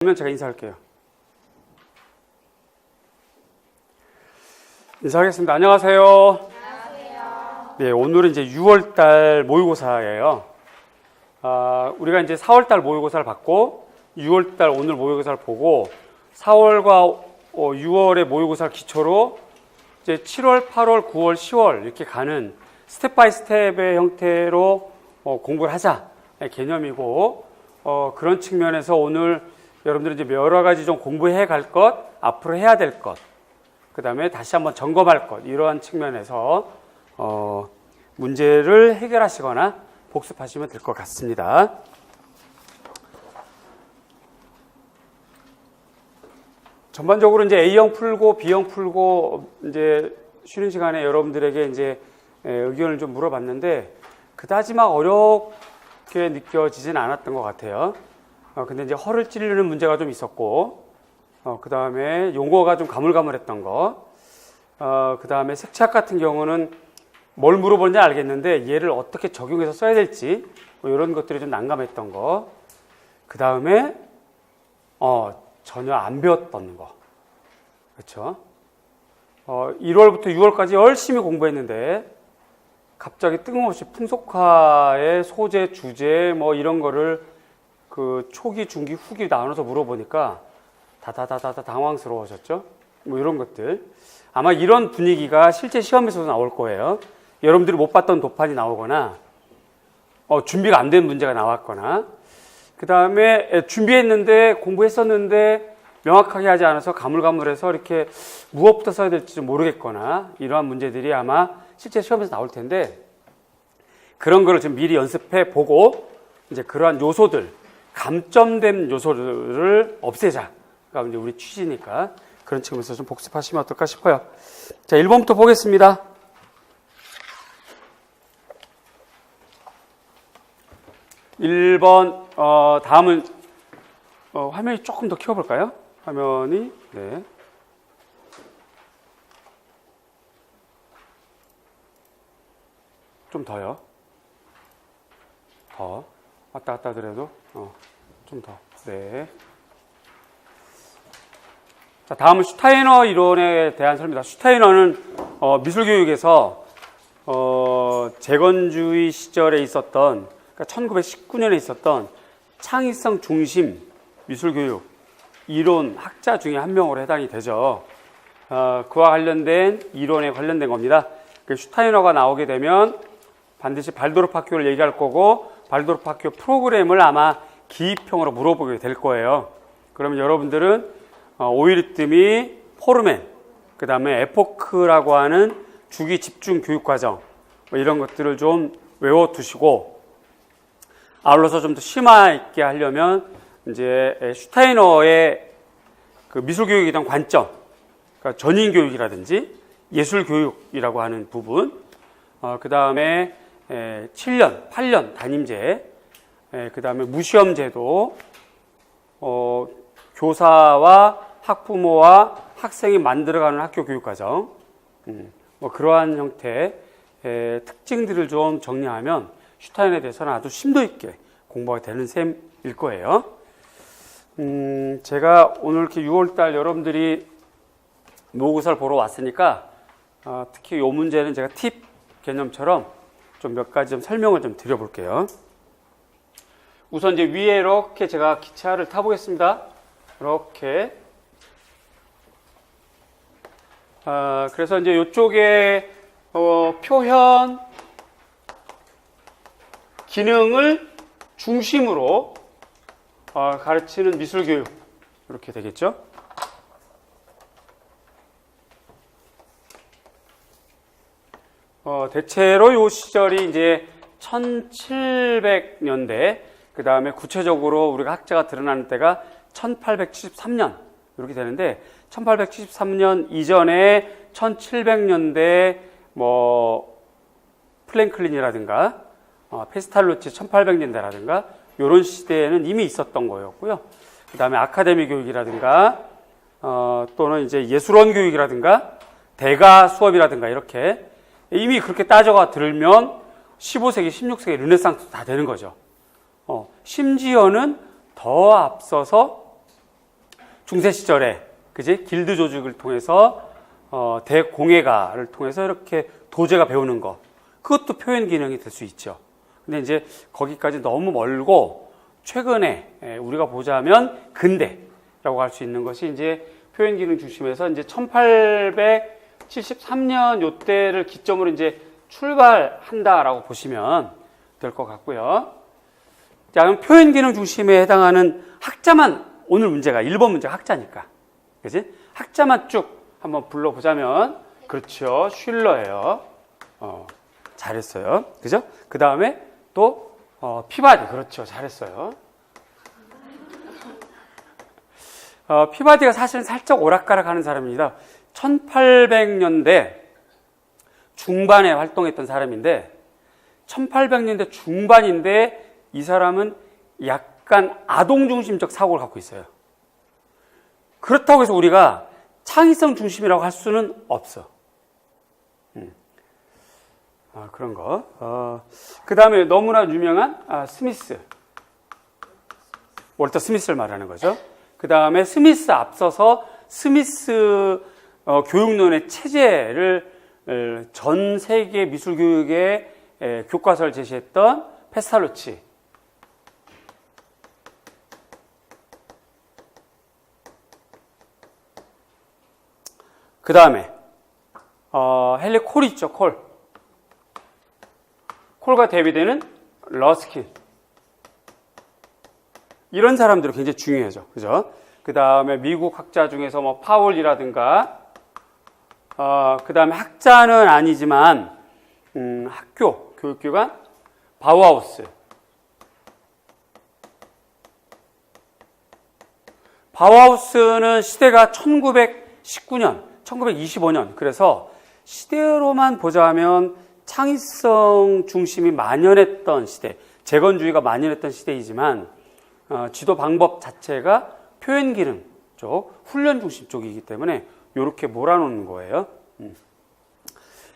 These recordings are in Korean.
그러면 제가 인사할게요. 인사하겠습니다. 안녕하세요. 안녕하세요. 네, 오늘은 이제 6월달 모의고사예요. 우리가 이제 4월달 모의고사를 받고 6월달 오늘 모의고사를 보고 4월과 6월의 모의고사를 기초로 이제 7월, 8월, 9월, 10월 이렇게 가는 스텝 바이 스텝의 형태로 공부를 하자 개념이고 그런 측면에서 오늘 여러분들이 이제 여러 가지 좀 공부해 갈 것, 앞으로 해야 될 것, 그 다음에 다시 한번 점검할 것, 이러한 측면에서 문제를 해결하시거나 복습하시면 될 것 같습니다. 전반적으로 이제 A형 풀고 B형 풀고 이제 쉬는 시간에 여러분들에게 이제 의견을 좀 물어봤는데 그다지 막 어렵게 느껴지진 않았던 것 같아요. 근데 이제 허를 찌르는 문제가 좀 있었고, 그 다음에 용어가 좀 가물가물했던 거, 그 다음에 색채학 같은 경우는 뭘 물어보는지 알겠는데 얘를 어떻게 적용해서 써야 될지 뭐 이런 것들이 좀 난감했던 거, 그 다음에 전혀 안 배웠던 거, 그렇죠? 1월부터 6월까지 열심히 공부했는데 갑자기 뜬금없이 풍속화의 소재, 주제 뭐 이런 거를 그 초기, 중기, 후기 나눠서 물어보니까 다다다다 당황스러워졌죠. 뭐 이런 것들. 아마 이런 분위기가 실제 시험에서도 나올 거예요. 여러분들이 못 봤던 도판이 나오거나 준비가 안 된 문제가 나왔거나 그 다음에 준비했는데 공부했었는데 명확하게 하지 않아서 가물가물해서 이렇게 무엇부터 써야 될지 모르겠거나 이러한 문제들이 아마 실제 시험에서 나올 텐데 그런 거를 좀 미리 연습해 보고 이제 그러한 요소들 감점된 요소를 없애자가 이제 우리 취지니까 그런 측면에서 좀 복습하시면 어떨까 싶어요. 자, 1번부터 보겠습니다. 1번, 다음은, 화면이 조금 더 키워볼까요? 화면이, 네. 좀 더요. 더. 왔다 갔다 하더라도, 좀 더. 네. 자, 다음은 슈타이너 이론에 대한 설명입니다. 슈타이너는, 미술교육에서, 재건주의 시절에 있었던, 그러니까 1919년에 있었던 창의성 중심 미술교육 이론 학자 중에 한 명으로 해당이 되죠. 그와 관련된 이론에 관련된 겁니다. 슈타이너가 나오게 되면 반드시 발도르프 학교를 얘기할 거고 발도르프 학교 프로그램을 아마 기입형으로 물어보게 될 거예요. 그러면 여러분들은 오이리뜸이 포르멘, 그 다음에 에포크라고 하는 주기 집중 교육과정 뭐 이런 것들을 좀 외워두시고 아울러서 좀 더 심화 있게 하려면 이제 슈타이너의 그 미술 교육에 대한 관점, 그러니까 전인 교육이라든지 예술 교육이라고 하는 부분, 그 다음에 7년, 8년 담임제, 그 다음에 무시험 제도, 교사와 학부모와 학생이 만들어가는 학교 교육과정, 뭐 그러한 형태의 특징들을 좀 정리하면 슈타인에 대해서는 아주 심도 있게 공부가 되는 셈일 거예요. 제가 오늘 이렇게 6월달 여러분들이 모의고사를 보러 왔으니까 특히 이 문제는 제가 팁 개념처럼 좀 몇 가지 좀 설명을 좀 드려볼게요. 우선 이제 위에 이렇게 제가 기차를 타보겠습니다. 이렇게. 그래서 이제 이쪽에 표현 기능을 중심으로 가르치는 미술교육 이렇게 되겠죠. 대체로 이 시절이 이제 1700년대 그 다음에 구체적으로 우리가 학자가 드러나는 때가 1873년 이렇게 되는데 1873년 이전에 1700년대 뭐 플랭클린이라든가 페스탈로치 1800년대라든가 이런 시대에는 이미 있었던 거였고요. 그 다음에 아카데미 교육이라든가 또는 이제 예술원 교육이라든가 대가 수업이라든가 이렇게 이미 그렇게 따져가 들면 15세기, 16세기 르네상스 다 되는 거죠. 심지어는 더 앞서서 중세 시절에 그지 길드 조직을 통해서 대공예가를 통해서 이렇게 도제가 배우는 거 그것도 표현 기능이 될 수 있죠. 근데 이제 거기까지 너무 멀고 최근에 우리가 보자면 근대라고 할 수 있는 것이 이제 표현 기능 중심에서 이제 1873년 요때를 기점으로 이제 출발한다라고 보시면 될 것 같고요. 자, 그럼 표현 기능 중심에 해당하는 학자만 오늘 문제가 1번 문제가 학자니까. 그지? 학자만 쭉 한번 불러보자면 그렇죠. 슐러예요. 잘했어요. 그죠? 그다음에 또 피바디. 그렇죠. 잘했어요. 피바디가 사실은 살짝 오락가락 하는 사람입니다. 1800년대 중반에 활동했던 사람인데 1800년대 중반인데 이 사람은 약간 아동중심적 사고를 갖고 있어요. 그렇다고 해서 우리가 창의성 중심이라고 할 수는 없어. 그런 거. 그 다음에 너무나 유명한 스미스. 월터 스미스를 말하는 거죠. 그 다음에 스미스 앞서서 스미스 교육론의 체제를 전 세계 미술 교육의 교과서를 제시했던 페스탈로치. 그 다음에 헨리 콜이 있죠. 콜과 대비되는 러스킨. 이런 사람들은 굉장히 중요하죠. 그죠? 그 다음에 미국 학자 중에서 뭐 파울이라든가 그 다음에 학자는 아니지만 학교, 교육기관 바우하우스. 바우하우스는 시대가 1919년 1925년. 그래서 시대로만 보자면 창의성 중심이 만연했던 시대, 재건주의가 만연했던 시대이지만 지도 방법 자체가 표현 기능 쪽, 훈련 중심 쪽이기 때문에 이렇게 몰아놓는 거예요.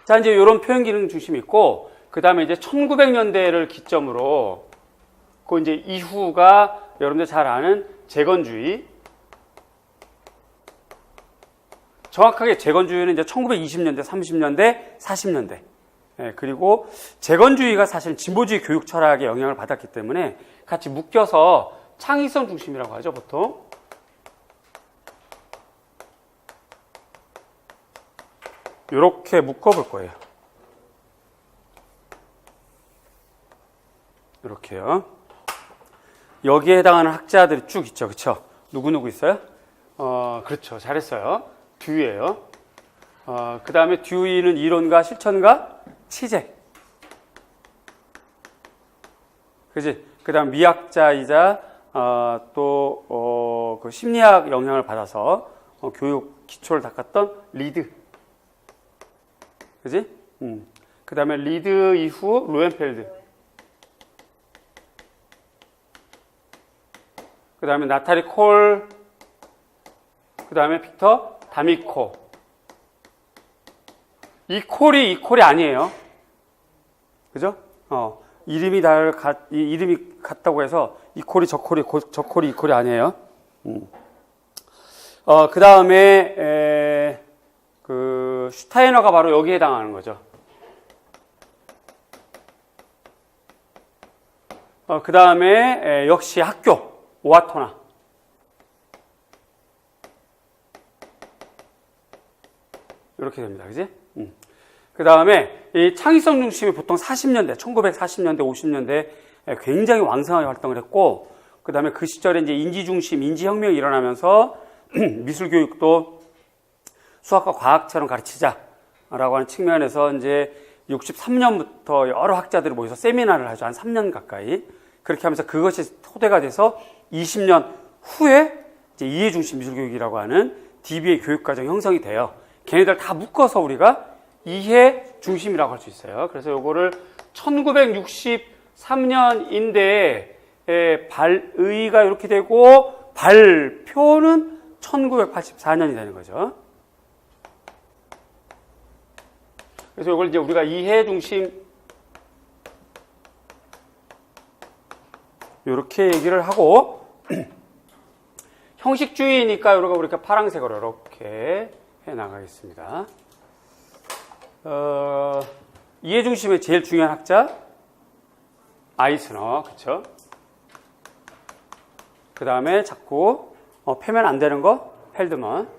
자, 이제 이런 표현 기능 중심이 있고, 그 다음에 이제 1900년대를 기점으로, 그 이제 이후가 여러분들 잘 아는 재건주의. 정확하게 재건주의는 이제 1920년대, 30년대, 40년대. 그리고 재건주의가 사실 진보주의 교육 철학에 영향을 받았기 때문에 같이 묶여서 창의성 중심이라고 하죠, 보통. 이렇게 묶어볼 거예요. 이렇게요. 여기에 해당하는 학자들이 쭉 있죠, 그렇죠? 누구 있어요? 그렇죠, 잘했어요. 듀이예요. 그 다음에 듀이는 이론과 실천과 치재. 그지? 그 다음 미학자이자 또 그 심리학 영향을 받아서 교육 기초를 닦았던 리드. 그지? 그 다음에 리드 이후 로엔펠드. 그 다음에 나타리 콜. 그 다음에 빅터 다미코. 이 콜이 아니에요. 그죠? 이름이 같다고 해서 이 콜이 저 콜이 이 콜이 아니에요. 그 다음에 그 슈타이너가 바로 여기에 해당하는 거죠. 그 다음에 역시 학교 오하토나. 이렇게 됩니다. 그지? 그 다음에 이 창의성 중심이 보통 40년대, 1940년대, 50년대 굉장히 왕성하게 활동을 했고, 그 다음에 그 시절에 이제 인지 중심, 인지혁명이 일어나면서 미술 교육도 수학과 과학처럼 가르치자라고 하는 측면에서 이제 63년부터 여러 학자들이 모여서 세미나를 하죠. 한 3년 가까이. 그렇게 하면서 그것이 토대가 돼서 20년 후에 이제 이해 중심 미술 교육이라고 하는 DBA 교육과정 형성이 돼요. 걔네들 다 묶어서 우리가 이해 중심이라고 할 수 있어요. 그래서 요거를 1963년인데 발의가 이렇게 되고 발표는 1984년이 되는 거죠. 그래서 이걸 이제 우리가 이해 중심 이렇게 얘기를 하고 형식주의니까 이렇게 우리가 파란색으로 이렇게 해 나가겠습니다. 이해중심의 제일 중요한 학자 아이스너, 그쵸? 그 다음에 자꾸 패면 안 되는 거 펠드먼.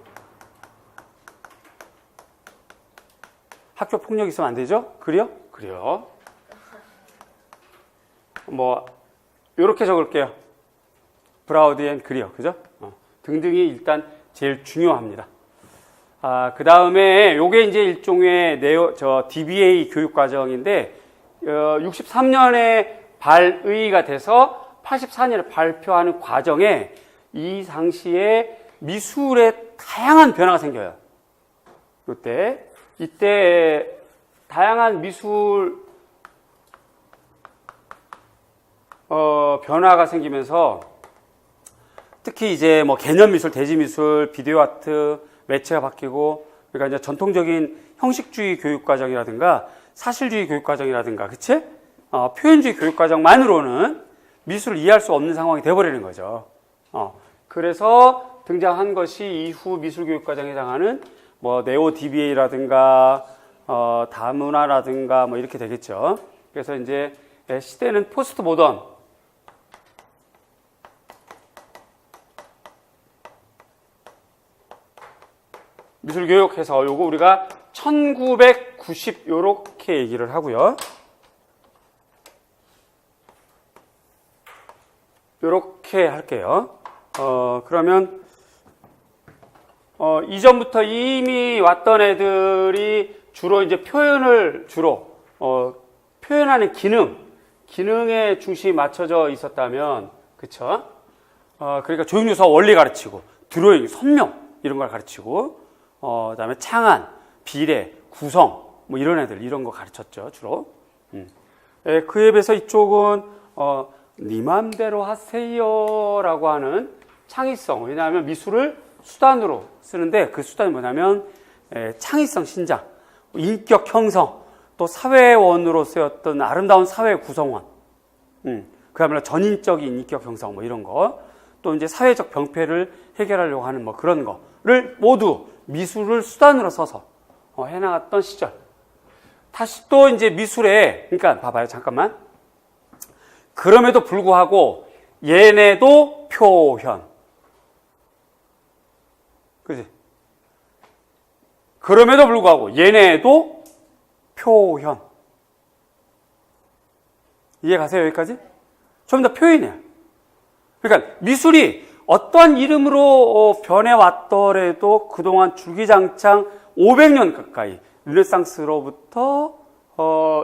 학교 폭력 있으면 안 되죠? 그래요? 그래요. 뭐 요렇게 적을게요. 브라우드 앤 그리어, 그죠? 등등이 일단 제일 중요합니다. 그 다음에 요게 이제 일종의 DBA 교육과정인데 63년에 발의가 돼서 84년에 발표하는 과정에 이 당시에 미술에 다양한 변화가 생겨요. 이때 다양한 미술 변화가 생기면서 특히 이제 뭐 개념 미술, 대지 미술, 비디오 아트, 매체가 바뀌고 그러니까 이제 전통적인 형식주의 교육과정이라든가 사실주의 교육과정이라든가, 그치? 표현주의 교육과정만으로는 미술을 이해할 수 없는 상황이 돼버리는 거죠. 그래서 등장한 것이 이후 미술교육과정에 해당하는 뭐 네오 DBA라든가 다문화라든가 뭐 이렇게 되겠죠. 그래서 이제 시대는 포스트 모던, 미술교육해서 요거 우리가 1990 요렇게 얘기를 하고요. 요렇게 할게요. 그러면 이전부터 이미 왔던 애들이 주로 이제 표현을 표현하는 기능에 중심이 맞춰져 있었다면, 그쵸? 그러니까 조형유서 원리 가르치고, 드로잉, 선명, 이런 걸 가르치고, 그 다음에 창안, 비례, 구성, 뭐 이런 애들, 이런 거 가르쳤죠, 주로. 그에 비해서 이쪽은, 네 맘대로 하세요 라고 하는 창의성. 왜냐하면 미술을 수단으로 쓰는데 그 수단이 뭐냐면 창의성 신장, 인격 형성, 또 사회원으로 쓰였던 아름다운 사회 구성원, 그야말로 전인적인 인격 형성 뭐 이런 거, 또 이제 사회적 병폐를 해결하려고 하는 뭐 그런 거를 모두 미술을 수단으로 써서 해나갔던 시절. 다시 또 이제 미술에, 그러니까 봐봐요, 잠깐만. 그럼에도 불구하고 얘네도 표현. 그지? 그럼에도 불구하고 얘네도 표현. 이해 가세요, 여기까지? 전부 다 표현이에요. 그러니까 미술이 어떠한 이름으로 변해왔더라도 그동안 주기장창 500년 가까이, 르네상스로부터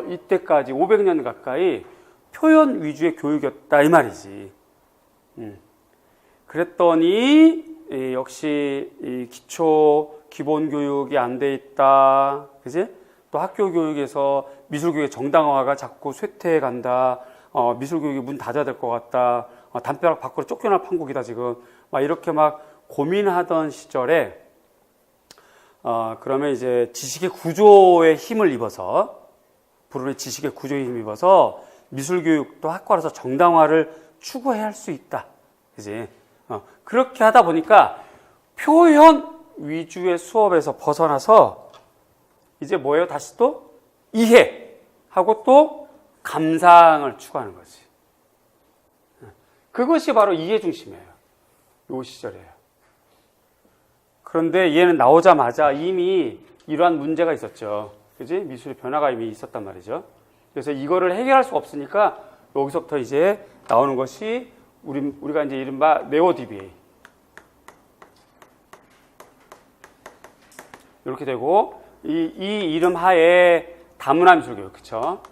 이때까지 500년 가까이 표현 위주의 교육이었다 이 말이지. 그랬더니 역시 이 기초 기본 교육이 안 돼 있다, 그지? 또 학교 교육에서 미술 교육의 정당화가 자꾸 쇠퇴해 간다. 미술 교육이 문 닫아야 될 것 같다. 담벼락 밖으로 쫓겨날 판국이다 지금. 막 이렇게 막 고민하던 시절에 그러면 이제 지식의 구조에 힘을 입어서, 부르는 지식의 구조에 힘을 입어서 미술교육도 학과로서 정당화를 추구해야 할 수 있다. 그지? 그렇게 하다 보니까 표현 위주의 수업에서 벗어나서 이제 뭐예요? 다시 또 이해하고 또 감상을 추구하는 거지. 그것이 바로 이해 중심이에요. 요 시절이에요. 그런데 얘는 나오자마자 이미 이러한 문제가 있었죠. 그지? 미술의 변화가 이미 있었단 말이죠. 그래서 이거를 해결할 수 없으니까 여기서부터 이제 나오는 것이 우리가 이제 이른바 네오 DBA. 이렇게 되고, 이 이름 하에 다문화 미술교육, 그쵸?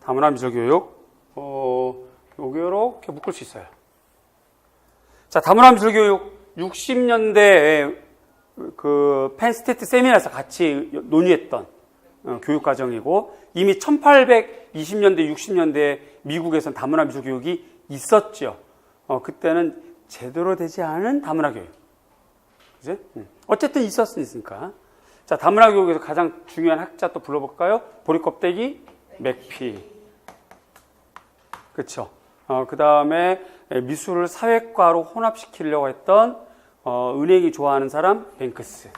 다문화 미술교육, 여기 이렇게 묶을 수 있어요. 자, 다문화 미술교육 60년대에 그 펜스테이트 세미나에서 같이 논의했던 교육과정이고, 이미 1820년대, 60년대 미국에선 다문화 미술 교육이 있었죠. 그때는 제대로 되지 않은 다문화 교육. 그지? 어쨌든 있었으니까. 자, 다문화 교육에서 가장 중요한 학자 또 불러볼까요? 보리껍데기, 맥피. 그쵸? 그 다음에 미술을 사회과로 혼합시키려고 했던 은행이 좋아하는 사람 뱅크스.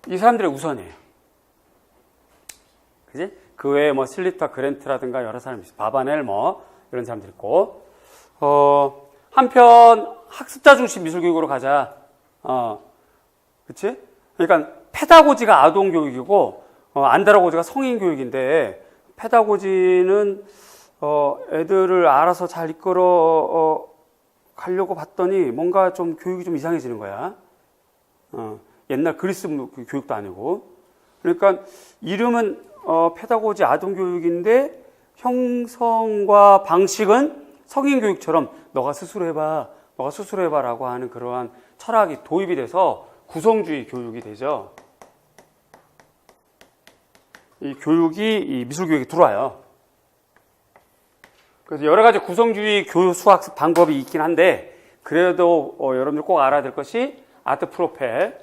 이 사람들의 우선이에요. 그지? 그 외에 뭐 슬리터 그랜트라든가 여러 사람이 있어요. 바바넬 뭐 이런 사람들 있고. 한편 학습자 중심 미술 교육으로 가자. 그치? 그러니까 페다고지가 아동 교육이고 안드라고지가 성인 교육인데, 페다고지는 애들을 알아서 잘 이끌어 가려고 봤더니 뭔가 좀 교육이 좀 이상해지는 거야. 옛날 그리스 교육도 아니고. 그러니까 이름은 페다고지 아동 교육인데 형성과 방식은 성인 교육처럼 너가 스스로 해봐라고 하는 그러한 철학이 도입이 돼서 구성주의 교육이 되죠. 이 교육이 이 미술 교육에 들어와요. 그래서 여러 가지 구성주의 교육 수학 방법이 있긴 한데, 그래도 여러분들 꼭 알아야 될 것이 아트 프로펠.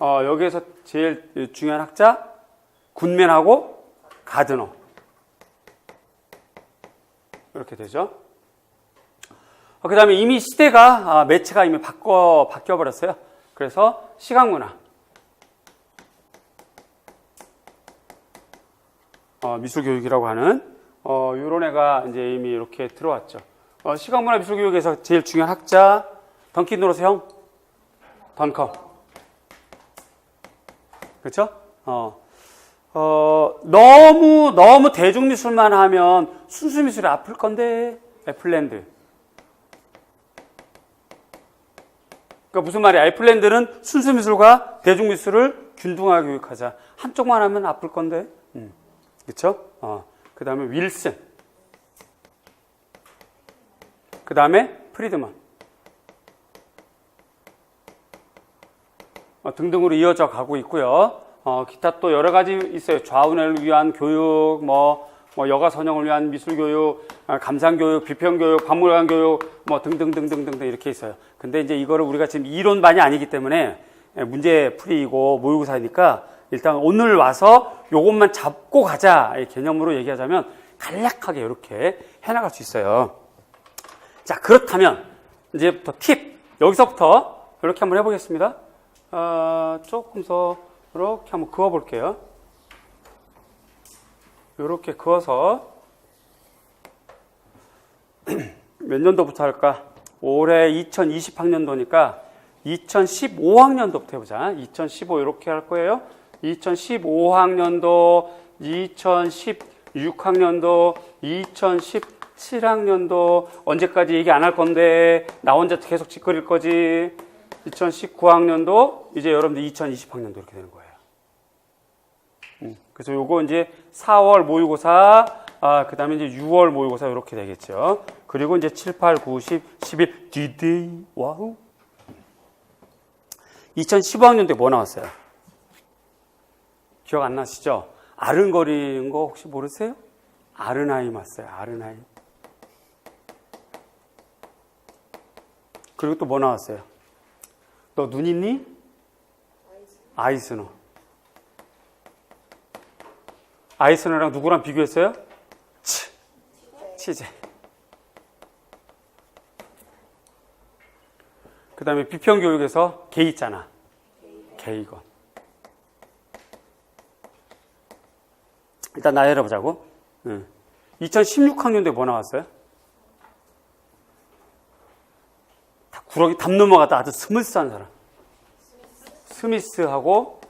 여기에서 제일 중요한 학자 굿맨하고 가드너, 이렇게 되죠. 그 다음에 이미 시대가 매체가 이미 바뀌어 버렸어요. 그래서 시각문화, 미술교육이라고 하는 이런 애가 이제 이미 이렇게 들어왔죠. 시각문화 미술교육에서 제일 중요한 학자 던킨 노로스 형, 던컴. 그렇죠? 너무 대중미술만 하면 순수미술이 아플 건데, 애플랜드. 그러니까 무슨 말이야? 애플랜드는 순수미술과 대중미술을 균등하게 교육하자. 한쪽만 하면 아플 건데. 그렇죠? 그 다음에 윌슨. 그 다음에 프리드먼. 등등으로 이어져 가고 있고요. 기타 또 여러 가지 있어요. 좌우를 위한 교육, 뭐 여가 선영을 위한 미술 교육, 감상 교육, 비평 교육, 박물관 교육, 뭐 등등등등등 이렇게 있어요. 근데 이제 이거를 우리가 지금 이론반이 아니기 때문에 문제 풀이고 모의고사니까 일단 오늘 와서 요것만 잡고 가자 이 개념으로 얘기하자면 간략하게 이렇게 해나갈 수 있어요. 자, 그렇다면 이제부터 팁, 여기서부터 이렇게 한번 해보겠습니다. 조금 더 이렇게 한번 그어 볼게요. 이렇게 그어서 몇 년도부터 할까? 올해 2020학년도니까 2015학년도부터 해보자. 2015 이렇게 할 거예요. 2015학년도, 2016학년도, 2017학년도 언제까지 얘기 안 할 건데 나 혼자 계속 짓거릴 거지. 2019학년도, 이제 여러분들 2020학년도 이렇게 되는 거예요. 그래서 요거 이제 4월 모의고사, 그 다음에 이제 6월 모의고사 이렇게 되겠죠. 그리고 이제 7, 8, 9, 10, 11, D-Day, 와우. 2015학년도에 뭐 나왔어요? 기억 안 나시죠? 아른거리는 거 혹시 모르세요? 아른하임 왔어요. 아른하임. 그리고 또 뭐 나왔어요? 너 눈 있니? 아이스너. 아이스너랑 누구랑 비교했어요? 치제. 그 다음에 비평교육에서 개 있잖아. 개이건. 일단 나열해보자고. 2016학년도에 뭐 나왔어요? 다 구렁이 담 넘어갔다 아주 스무스한 사람. 스미스하고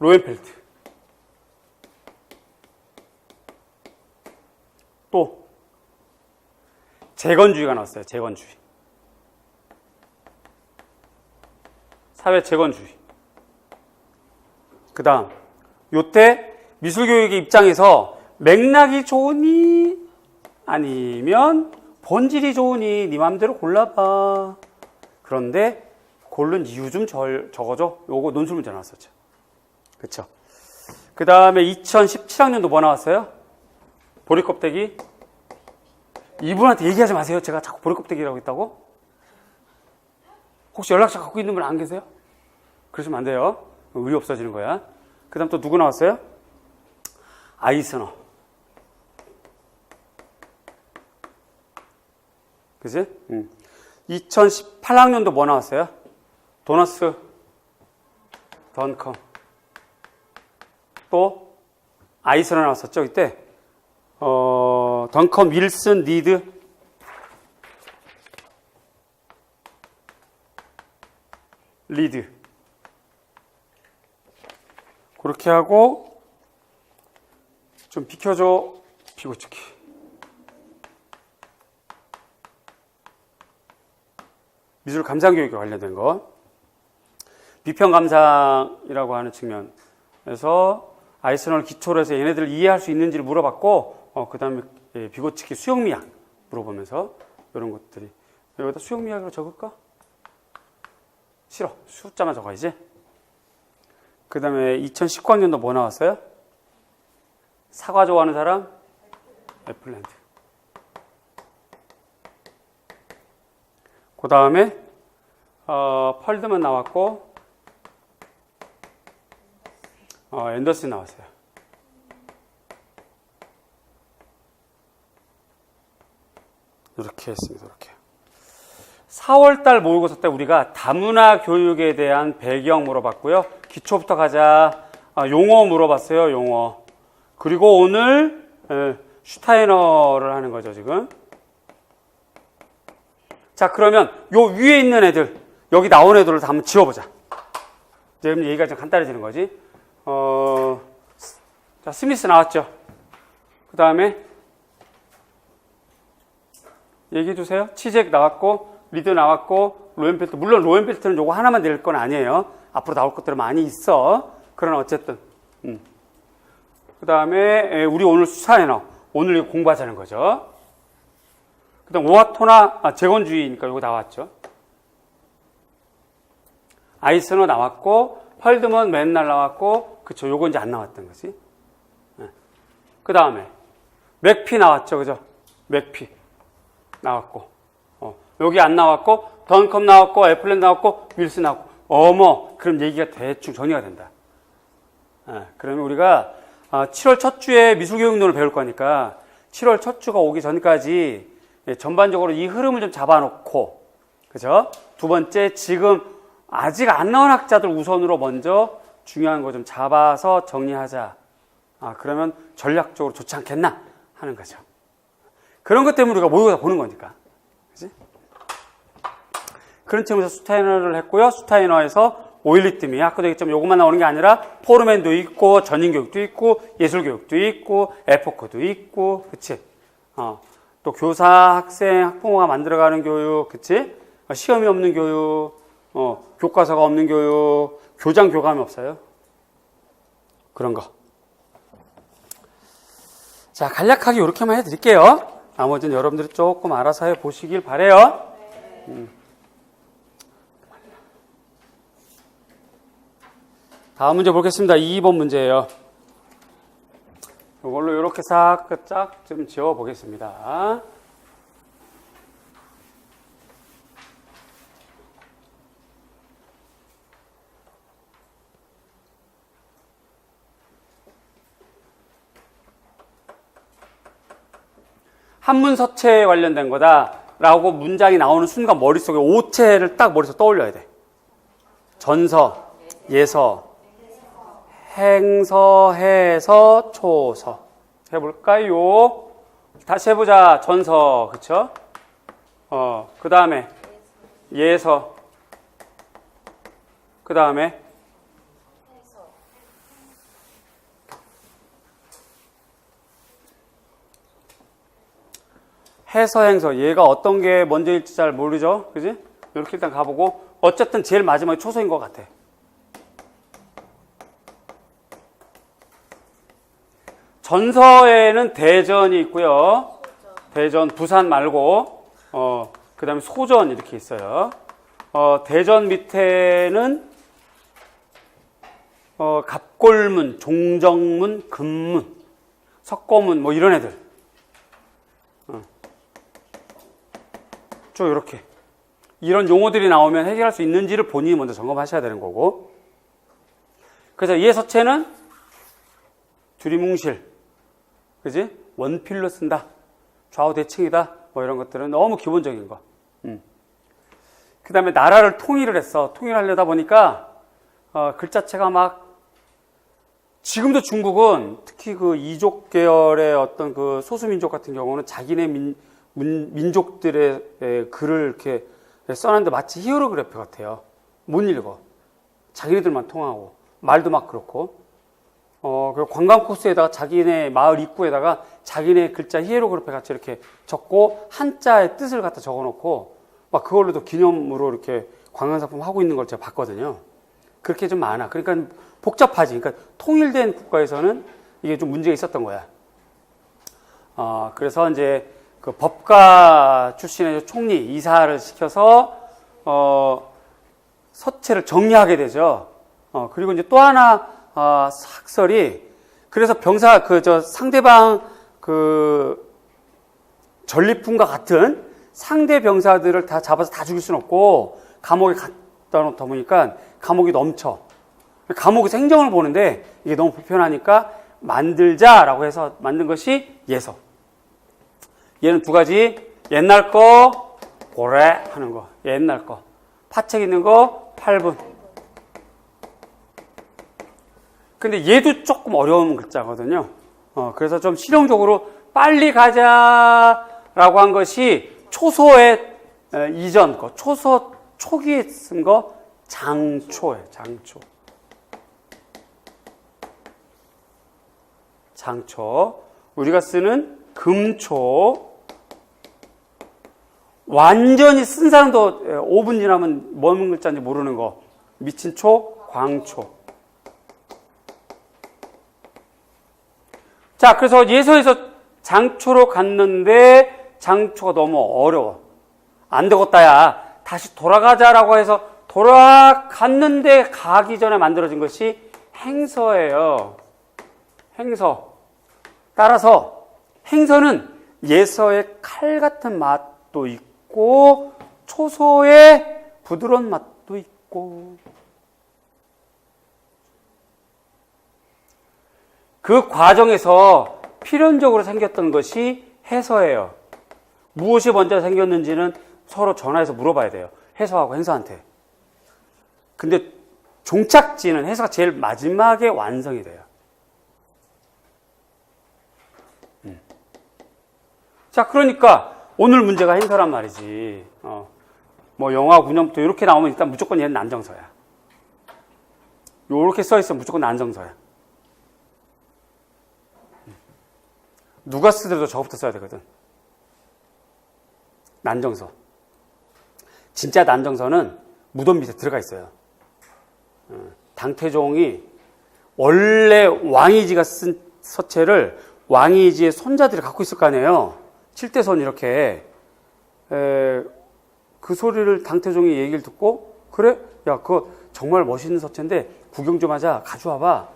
로엔펠트. 또 재건주의가 나왔어요. 재건주의. 사회 재건주의. 그 다음 요때 미술교육의 입장에서 맥락이 좋으니 아니면 본질이 좋으니 네 맘대로 골라봐. 그런데 고른 이유 좀 적어줘. 요거 논술문제 나왔었죠. 그쵸? 그 다음에 2017학년도 뭐 나왔어요? 보리껍데기. 이분한테 얘기하지 마세요. 제가 자꾸 보리껍데기라고 했다고? 혹시 연락처 갖고 있는 분 안 계세요? 그러시면 안 돼요. 의리 없어지는 거야. 그 다음 또 누구 나왔어요? 아이스너. 그지? 2018학년도 뭐 나왔어요? 도너스, 던컴. 또 아이스너 나왔었죠, 이때. 던컴, 윌슨, 리드. 리드. 그렇게 하고 좀 비켜줘. 비고치기. 미술 감상 교육에 관련된 거. 비평 감상이라고 하는 측면에서 아이스너를 기초로 해서 얘네들을 이해할 수 있는지를 물어봤고, 그 다음에 비고치기 수용미학 물어보면서 이런 것들이. 여기다 수용미학으로 적을까? 싫어. 숫자만 적어야지. 그 다음에 2019학년도 뭐 나왔어요? 사과 좋아하는 사람? 애플랜드. 그 다음에 펄드만 나왔고 앤더슨 나왔어요. 이렇게 했습니다. 이렇게. 4월달 모의고사 때 우리가 다문화 교육에 대한 배경 물어봤고요. 기초부터 가자. 용어 물어봤어요. 용어. 그리고 오늘 슈타이너를 하는 거죠, 지금. 자, 그러면 요 위에 있는 애들, 여기 나온 애들을 다 한번 지워보자. 지금 얘기가 좀 간단해지는 거지. 자, 스미스 나왔죠. 그 다음에 얘기해 주세요. 치잭 나왔고, 리드 나왔고, 로엔펠트. 물론 로엔펠트는 요거 하나만 낼 건 아니에요. 앞으로 나올 것들은 많이 있어. 그러나 어쨌든. 그 다음에 우리 오늘 슈타이너. 오늘 이거 공부하자는 거죠. 그 다음 오하토나 재건주의니까 요거 나왔죠. 아이스너 나왔고, 펄드먼 맨날 나왔고, 그쵸. 요거 이제 안 나왔던 거지. 그 다음에 맥피 나왔죠. 그죠? 맥피 나왔고, 여기 안 나왔고, 던컴 나왔고, 애플랜드 나왔고, 윌슨 나왔고, 그럼 얘기가 대충 정리가 된다. 그러면 우리가 7월 첫 주에 미술교육론을 배울 거니까 7월 첫 주가 오기 전까지 전반적으로 이 흐름을 좀 잡아놓고, 그죠? 두 번째, 지금 아직 안 나온 학자들 우선으로 먼저 중요한 거 좀 잡아서 정리하자. 그러면 전략적으로 좋지 않겠나 하는 거죠. 그런 것 때문에 우리가 모의고사 보는 거니까. 그지? 그런 측면에서 슈타이너를 했고요. 슈타이너에서 오일리트미, 아까도 얘기했지만 요것만 나오는 게 아니라 포르맨도 있고, 전인교육도 있고, 예술교육도 있고, 에포크도 있고, 그치? 또 교사, 학생, 학부모가 만들어가는 교육, 그치? 시험이 없는 교육, 교과서가 없는 교육, 교장 교감이 없어요. 그런 거. 자, 간략하게 이렇게만 해드릴게요. 나머지는 여러분들이 조금 알아서 해보시길 바래요. 다음 문제 보겠습니다. 2번 문제예요. 이걸로 이렇게 싹 좀 지워보겠습니다. 한문서체에 관련된 거다라고 문장이 나오는 순간 머릿속에 오체를 딱 머릿속에 떠올려야 돼. 전서, 예서, 행서, 해서, 초서. 해볼까요? 다시 해보자. 전서, 그쵸? 그 다음에 예서, 그 다음에 해서, 행서. 얘가 어떤 게 먼저일지 잘 모르죠? 그지? 이렇게 일단 가보고, 어쨌든 제일 마지막에 초서인 것 같아. 전서에는 대전이 있고요. 대전, 부산 말고, 그 다음에 소전 이렇게 있어요. 대전 밑에는, 갑골문, 종정문, 금문, 석고문, 뭐 이런 애들. 쭉 이렇게. 이런 용어들이 나오면 해결할 수 있는지를 본인이 먼저 점검하셔야 되는 거고. 그래서 예서체는 두리뭉실, 그지? 원필로 쓴다. 좌우 대칭이다. 뭐 이런 것들은 너무 기본적인 거. 그 다음에 나라를 통일을 했어. 통일하려다 보니까 글자체가 막 지금도 중국은 특히 그 이족 계열의 어떤 그 소수민족 같은 경우는 자기네 민족들의 글을 이렇게 써놨는데 마치 히어로그래피 같아요. 못 읽어. 자기네들만 통하고 말도 막 그렇고. 그리고 관광 코스에다가 자기네 마을 입구에다가 자기네 글자 히에로그래피 같이 이렇게 적고 한자의 뜻을 갖다 적어놓고 막 그걸로도 기념으로 이렇게 관광상품 하고 있는 걸 제가 봤거든요. 그렇게 좀 많아. 그러니까 복잡하지. 그러니까 통일된 국가에서는 이게 좀 문제가 있었던 거야. 그래서 이제 그 법가 출신의 총리 이사를 시켜서 서체를 정리하게 되죠. 그리고 이제 또 하나 학설이 그래서 병사 상대방 전리품과 같은 상대 병사들을 다 잡아서 다 죽일 수는 없고 감옥에 갖다 놓다 보니까 감옥이 넘쳐. 감옥에서 행정을 보는데 이게 너무 불편하니까 만들자라고 해서 만든 것이 예서. 얘는 두 가지. 옛날 거 고래 하는 거. 옛날 거. 파책 있는 거 8분. 근데 얘도 조금 어려운 글자거든요. 그래서 좀 실용적으로 빨리 가자라고 한 것이 초소의 이전 거, 초기에 쓴 거 장초예요. 장초. 우리가 쓰는 금초. 완전히 쓴 사람도 5분 지나면 뭔 글자인지 모르는 거. 미친 초, 광초. 자, 그래서 예서에서 장초로 갔는데 장초가 너무 어려워. 안 되겠다, 야. 다시 돌아가자라고 해서 돌아갔는데 가기 전에 만들어진 것이 행서예요. 행서. 따라서 행서는 예서의 칼 같은 맛도 있고 초서의 부드러운 맛도 있고 그 과정에서 필연적으로 생겼던 것이 해서예요. 무엇이 먼저 생겼는지는 서로 전화해서 물어봐야 돼요. 해서하고 행서한테. 근데 종착지는 해서가 제일 마지막에 완성이 돼요. 자, 그러니까 오늘 문제가 행서란 말이지. 뭐 영화 군형부터 이렇게 나오면 일단 무조건 얘는 난정서야. 요렇게 써있으면 무조건 난정서야. 누가 쓰더라도 저거부터 써야 되거든. 난정서. 진짜 난정서는 무덤 밑에 들어가 있어요. 당태종이 원래 왕이지가 쓴 서체를 왕이지의 손자들이 갖고 있을 거 아니에요. 7대손 이렇게. 그 소리를 당태종이 얘기를 듣고 그래? 야, 그거 정말 멋있는 서체인데 구경 좀 하자. 가져와봐.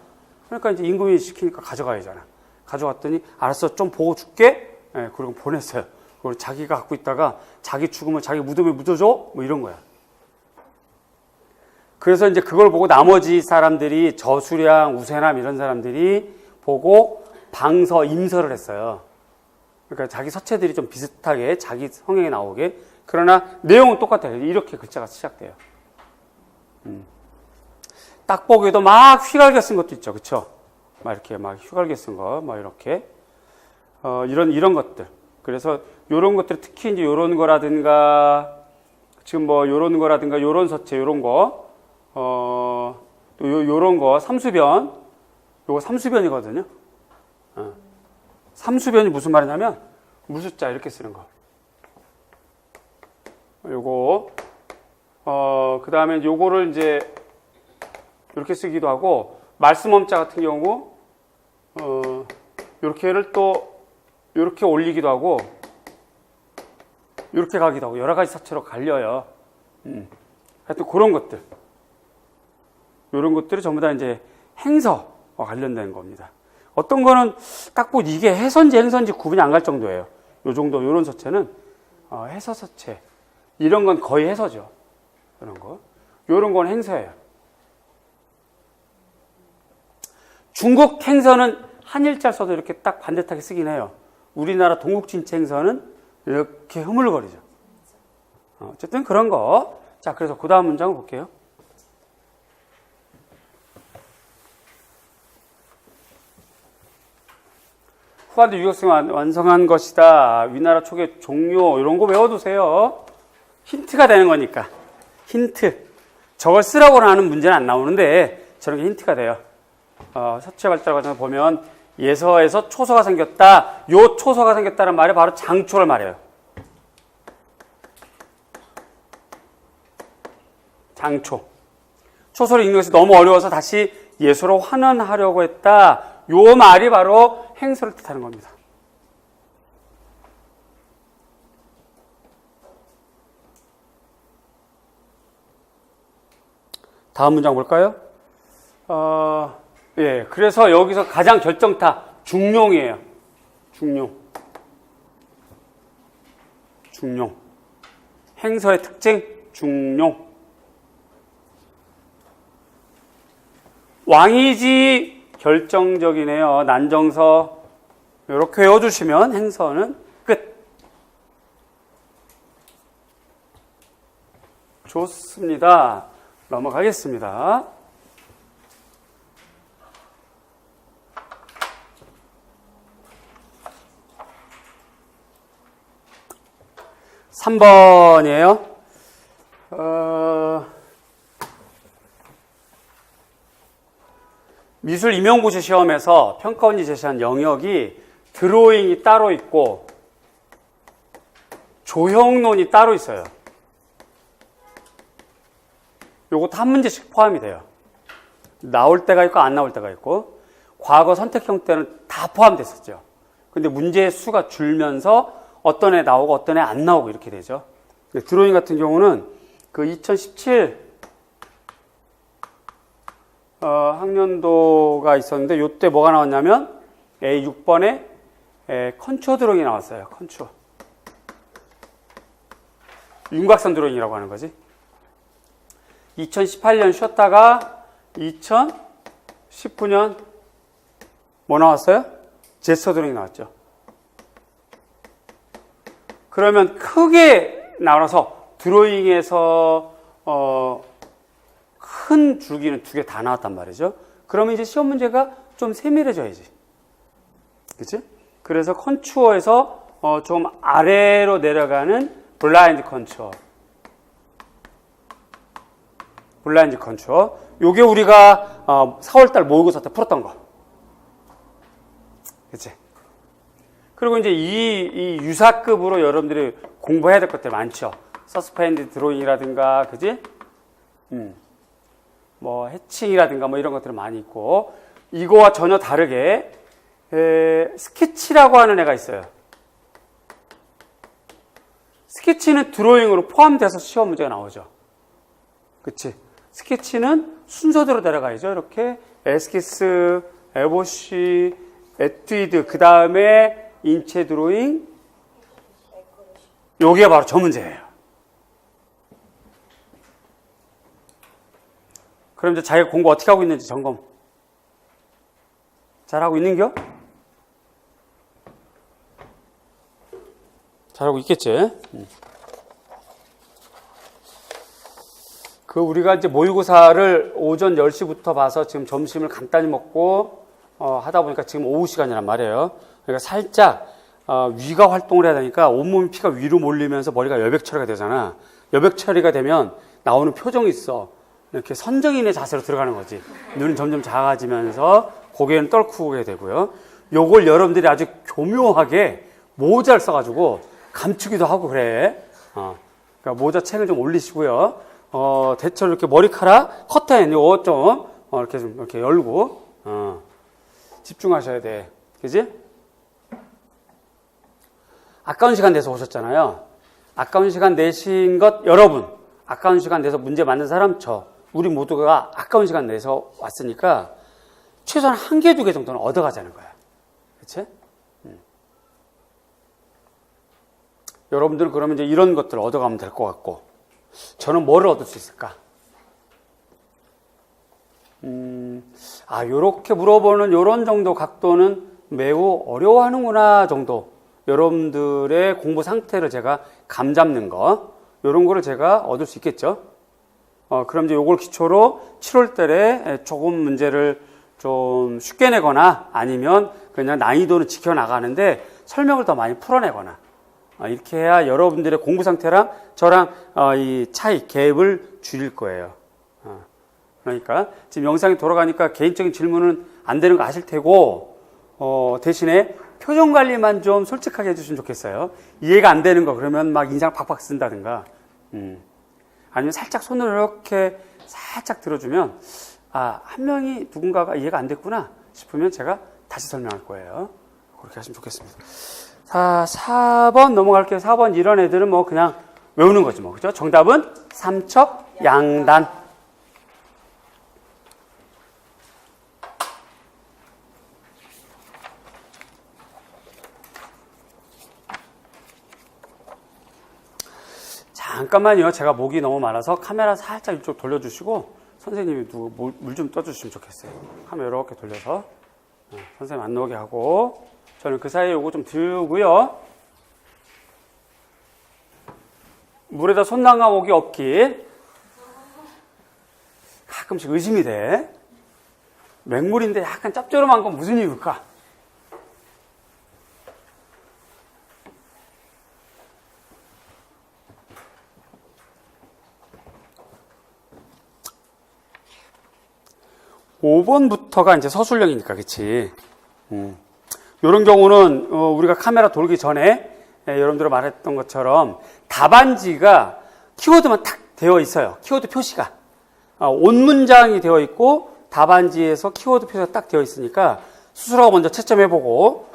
그러니까 이제 임금이 시키니까 가져가야잖아. 가져왔더니 알았어, 좀 보고 줄게. 그리고 보냈어요. 그리고 자기가 갖고 있다가 자기 죽으면 자기 무덤에 묻어줘? 뭐 이런 거야. 그래서 이제 그걸 보고 나머지 사람들이 저수량, 우세남 이런 사람들이 보고 방서, 임서를 했어요. 그러니까 자기 서체들이 좀 비슷하게 자기 성향에 나오게. 그러나 내용은 똑같아요. 이렇게 글자가 시작돼요. 딱 보기에도 막 휘갈겨 쓴 것도 있죠. 그쵸? 막 이렇게 막 휘갈겨 쓴 거, 막 이렇게. 이런 것들. 그래서 요런 것들, 특히 이제 요런 거라든가, 지금 뭐 요런 거라든가, 요런 서체, 요런 거, 또 요런 거, 삼수변. 요거 삼수변이거든요. 삼수변이 무슨 말이냐면, 무수자 이렇게 쓰는 거. 요거, 그 다음에 요거를 이제, 이렇게 쓰기도 하고, 말씀엄자 같은 경우, 요렇게를 또, 요렇게 올리기도 하고, 요렇게 가기도 하고, 여러 가지 서체로 갈려요. 하여튼 그런 것들. 요런 것들이 전부 다 이제 행서와 관련된 겁니다. 어떤 거는 딱 보고 이게 해서인지 행서인지 구분이 안 갈 정도예요. 요 정도, 요런 서체는, 해서 서체. 이런 건 거의 해서죠. 이런 거. 요런 건 행서예요. 중국 행서는 한일자를 써도 이렇게 딱 반듯하게 쓰긴 해요. 우리나라 동국진체 행서는 이렇게 흐물거리죠. 어쨌든 그런 거. 자, 그래서 그 다음 문장을 볼게요. 후한대 유격생 완성한 것이다. 위나라 초기 종료. 이런 거 외워두세요. 힌트가 되는 거니까. 힌트. 저걸 쓰라고 하는 문제는 안 나오는데 저런 게 힌트가 돼요. 서체 발달 과정을 보면 예서에서 초서가 생겼다. 요 초서가 생겼다는 말이 바로 장초를 말해요. 장초. 초서를 읽는 것이 너무 어려워서 다시 예서로 환원하려고 했다. 요 말이 바로 행서를 뜻하는 겁니다. 다음 문장 볼까요? 예, 그래서 여기서 가장 결정타 중용이에요. 중용. 중용. 행서의 특징 중용. 왕이지 결정적이네요. 난정서 이렇게 외워주시면 행서는 끝. 좋습니다. 넘어가겠습니다. 3번이에요. 미술 임용고시 시험에서 평가원이 제시한 영역이 드로잉이 따로 있고 조형론이 따로 있어요. 요것도 한 문제씩 포함이 돼요. 나올 때가 있고 안 나올 때가 있고 과거 선택형 때는 다 포함됐었죠. 근데 문제의 수가 줄면서 어떤 애 나오고 어떤 애 안 나오고 이렇게 되죠. 드로잉 같은 경우는 그 2017 학년도가 있었는데 요때 뭐가 나왔냐면 A6번에 컨투어 드로잉이 나왔어요. 컨투어. 윤곽선 드로잉이라고 하는 거지. 2018년 쉬었다가 2019년 뭐 나왔어요? 제스처 드로잉 나왔죠. 그러면 크게 나와서 드로잉에서 큰 줄기는 2개 다 나왔단 말이죠. 그러면 이제 시험 문제가 좀 세밀해져야지. 그치? 그래서 컨투어에서 좀 아래로 내려가는 블라인드 컨투어. 블라인드 컨투어. 요게 우리가 4월달 모의고사 때 풀었던 거. 그치? 그리고 이제 이 유사급으로 여러분들이 공부해야 될 것들 많죠. 서스펜드 드로잉이라든가, 그지? 뭐 해칭이라든가 뭐 이런 것들은 많이 있고, 이거와 전혀 다르게 스케치라고 하는 애가 있어요. 스케치는 드로잉으로 포함돼서 시험 문제가 나오죠. 그치? 스케치는 순서대로 내려가야죠. 이렇게 에스키스, 에보시, 에뛰드, 그 다음에 인체 드로잉, 요게 바로 저 문제예요. 그럼 이제 자기가 공부 어떻게 하고 있는지 점검. 잘하고 있는겨? 잘하고 있겠지? 우리가 이제 모의고사를 오전 10시부터 봐서 지금 점심을 간단히 먹고, 하다 보니까 지금 오후 시간이란 말이에요. 그러니까 살짝, 위가 활동을 해야 되니까 온몸 피가 위로 몰리면서 머리가 여백 처리가 되잖아. 여백 처리가 되면 나오는 표정이 있어. 이렇게 선정인의 자세로 들어가는 거지. 눈은 점점 작아지면서 고개는 떨구게 되고요. 요걸 여러분들이 아주 교묘하게 모자를 써가지고 감추기도 하고 그래. 그러니까 모자 책을 좀 올리시고요. 대체로 이렇게 머리카락, 커튼, 요거 좀, 이렇게 좀, 이렇게 열고, 집중하셔야 돼. 그지? 아까운 시간 내서 오셨잖아요. 아까운 시간 내신 것, 여러분. 아까운 시간 내서 문제 맞는 사람, 우리 모두가 아까운 시간 내서 왔으니까, 최소한 1개, 2개 정도는 얻어가자는 거야. 그치? 여러분들은 그러면 이제 이런 것들을 얻어가면 될 것 같고, 저는 뭐를 얻을 수 있을까? 요렇게 물어보는 요런 정도 각도는 매우 어려워하는구나 정도. 여러분들의 공부 상태를 제가 감 잡는 거, 요런 거를 제가 얻을 수 있겠죠. 그럼 이제 요걸 기초로 7월 달에 조금 문제를 좀 쉽게 내거나 아니면 그냥 난이도는 지켜나가는데 설명을 더 많이 풀어내거나 이렇게 해야 여러분들의 공부 상태랑 저랑 이 차이, 갭을 줄일 거예요. 그러니까 지금 영상이 돌아가니까 개인적인 질문은 안 되는 거 아실 테고 대신에 표정 관리만 좀 솔직하게 해주시면 좋겠어요. 이해가 안 되는 거 그러면 막 인상 팍팍 쓴다든가 아니면 살짝 손을 이렇게 살짝 들어주면 한 명이 누군가가 이해가 안 됐구나 싶으면 제가 다시 설명할 거예요. 그렇게 하시면 좋겠습니다. 자, 4번 넘어갈게요. 4번 이런 애들은 뭐 그냥 외우는 거지 뭐. 그죠? 정답은 삼척양단. 잠깐만요. 제가 목이 너무 많아서 카메라 살짝 이쪽 돌려주시고 선생님이 물 좀 떠주시면 좋겠어요. 카메라 이렇게 돌려서 선생님 안 나오게 하고 저는 그 사이에 요거 좀 들고요. 물에다 손 담가 오기 없기. 가끔씩 의심이 돼. 맹물인데 약간 짭조름한 건 무슨 이유일까? (5번부터가) 이제 서술형이니까, 그치? 이런 경우는, 우리가 카메라 돌기 전에, 여러분들 말했던 것처럼, 답안지가 키워드만 탁 되어 있어요. 키워드 표시가. 온 문장이 되어 있고, 답안지에서 키워드 표시가 딱 되어 있으니까, 스스로가 먼저 채점해보고,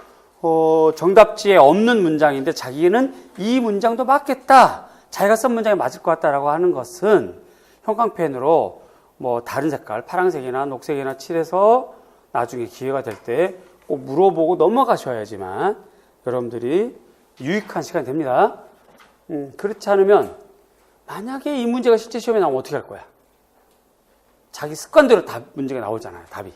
정답지에 없는 문장인데, 자기는 이 문장도 맞겠다. 자기가 쓴 문장이 맞을 것 같다라고 하는 것은, 형광펜으로 뭐 다른 색깔, 파란색이나 녹색이나 칠해서 나중에 기회가 될 때 꼭 물어보고 넘어가셔야지만 여러분들이 유익한 시간이 됩니다. 그렇지 않으면 만약에 이 문제가 실제 시험에 나오면 어떻게 할 거야? 자기 습관대로 문제가 나오잖아요, 답이.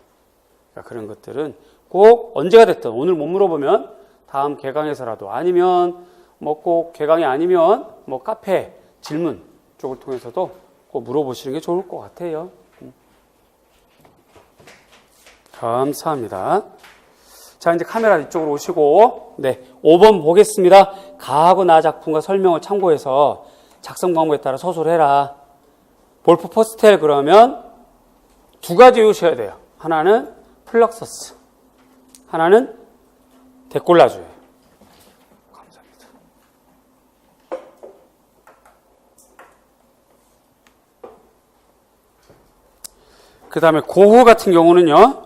그러니까 그런 것들은 꼭 언제가 됐든 오늘 못 물어보면 다음 개강에서라도 아니면 뭐 꼭 개강이 아니면 뭐 카페 질문 쪽을 통해서도 꼭 물어보시는 게 좋을 것 같아요. 감사합니다. 자, 이제 카메라 이쪽으로 오시고, 네, 5번 보겠습니다. 가하고 나 작품과 설명을 참고해서 작성 방법에 따라 서술을 해라. 볼프 포스텔 그러면 두 가지 외우셔야 돼요. 하나는 플럭서스, 하나는 데콜라주예요. 감사합니다. 그 다음에 고흐 같은 경우는요,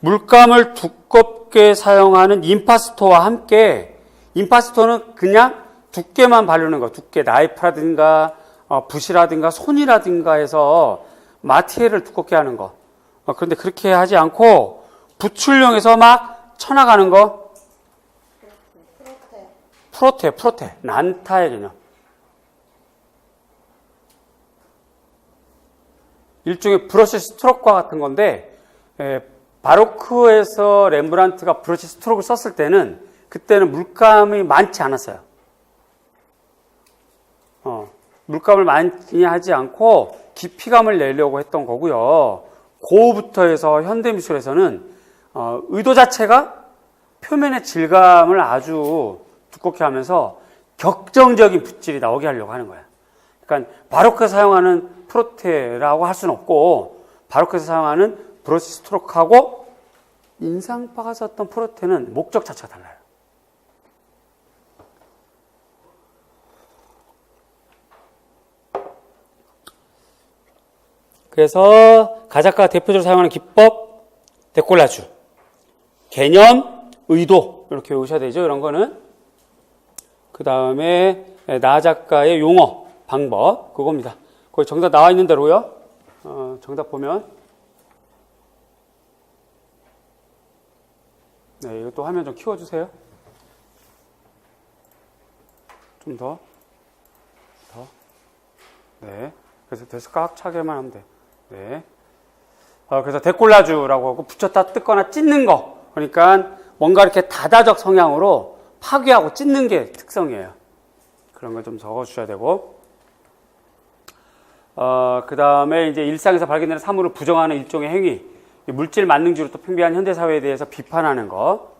물감을 두껍게 사용하는 임파스토와 함께, 임파스토는 그냥 두께만 바르는 거, 두께, 나이프라든가 붓이라든가 손이라든가 해서 마티에를 두껍게 하는 거. 그런데 그렇게 하지 않고 붓출용해서 막 쳐나가는 거. 프로테, 난타의 개념. 일종의 브러쉬 스트로크와 같은 건데, 바로크에서 렘브란트가 브러쉬 스트로크를 썼을 때는 그때는 물감이 많지 않았어요. 물감을 많이 하지 않고 깊이감을 내려고 했던 거고요. 고흐부터 해서 현대미술에서는 의도 자체가 표면의 질감을 아주 두껍게 하면서 격정적인 붓질이 나오게 하려고 하는 거야. 그러니까 바로크에서 사용하는 프로테라고 할 수는 없고 바로크에서 사용하는 브러쉬 스트로크하고 인상파가 썼던 프로테는 목적 자체가 달라요. 그래서 가작가가 대표적으로 사용하는 기법, 데콜라주, 개념, 의도 이렇게 외우셔야 되죠. 이런 거는. 그 다음에 나 작가의 용어, 방법 그겁니다. 거기 정답 나와 있는 대로요. 정답 보면 네, 이것도 화면 좀 키워주세요. 좀 더. 네. 그래서 데스크 꽉 차게만 하면 돼. 네. 그래서 데콜라주라고 하고 붙였다 뜯거나 찢는 거. 그러니까 뭔가 이렇게 다다적 성향으로 파괴하고 찢는 게 특성이에요. 그런 걸 좀 적어주셔야 되고. 그 다음에 이제 일상에서 발견되는 사물을 부정하는 일종의 행위. 물질 만능주의로 또 팽배한 현대사회에 대해서 비판하는 거.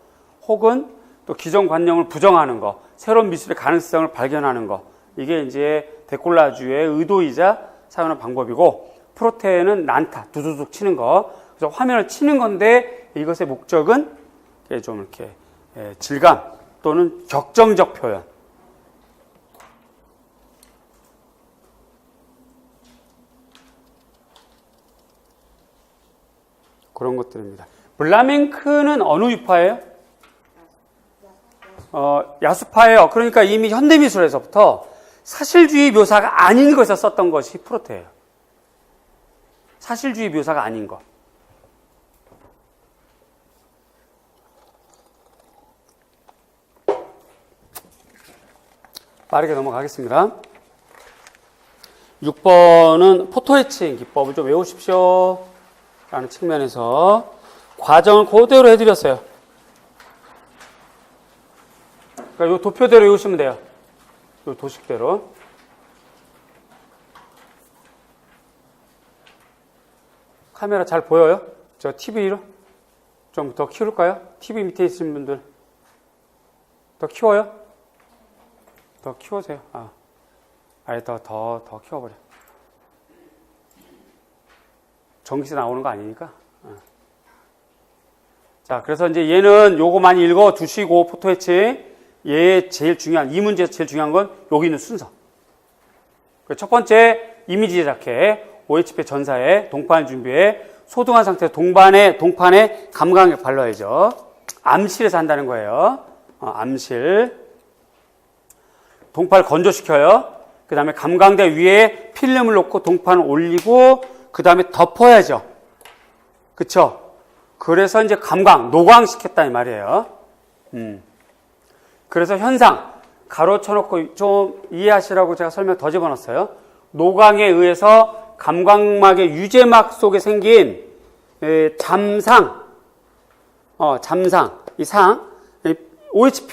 혹은 또 기존관념을 부정하는 거. 새로운 미술의 가능성을 발견하는 거. 이게 이제 데콜라주의 의도이자 사용하는 방법이고, 프로테는 난타, 두두둑 치는 거. 그래서 화면을 치는 건데 이것의 목적은 좀 이렇게 질감 또는 격정적 표현. 그런 것들입니다. 블라멩크는 어느 유파예요? 야수파예요. 그러니까 이미 현대미술에서부터 사실주의 묘사가 아닌 것에서 썼던 것이 프로테예요. 사실주의 묘사가 아닌 것. 빠르게 넘어가겠습니다. 6번은 포토에칭 기법을 좀 외우십시오 라는 측면에서 과정을 그대로 해드렸어요. 그러니까 요 도표대로 외우시면 돼요. 요 도식대로. 카메라 잘 보여요? 저 TV로 좀 더 키울까요? TV 밑에 있으신 분들 더 키워요? 더 키워세요. 아예 더 키워버려. 전기세 나오는 거 아니니까. 자, 그래서 이제 얘는 요거 많이 읽어 두시고, 포토에칭. 얘 제일 중요한, 이 문제에서 제일 중요한 건 여기 있는 순서. 첫 번째, 이미지 제작해. OHP 전사에, 동판을 준비해. 소등한 상태에서 동판에 감광액 발라야죠. 암실에서 한다는 거예요. 암실. 동판을 건조시켜요. 그 다음에 감광대 위에 필름을 놓고 동판을 올리고, 그 다음에 덮어야죠. 그쵸? 그래서 이제 노광시켰다는 말이에요. 그래서 현상, 가로 쳐놓고 좀 이해하시라고 제가 설명 더 집어넣었어요. 노광에 의해서 감광막의 유제막 속에 생긴 잠상, 이 상, OH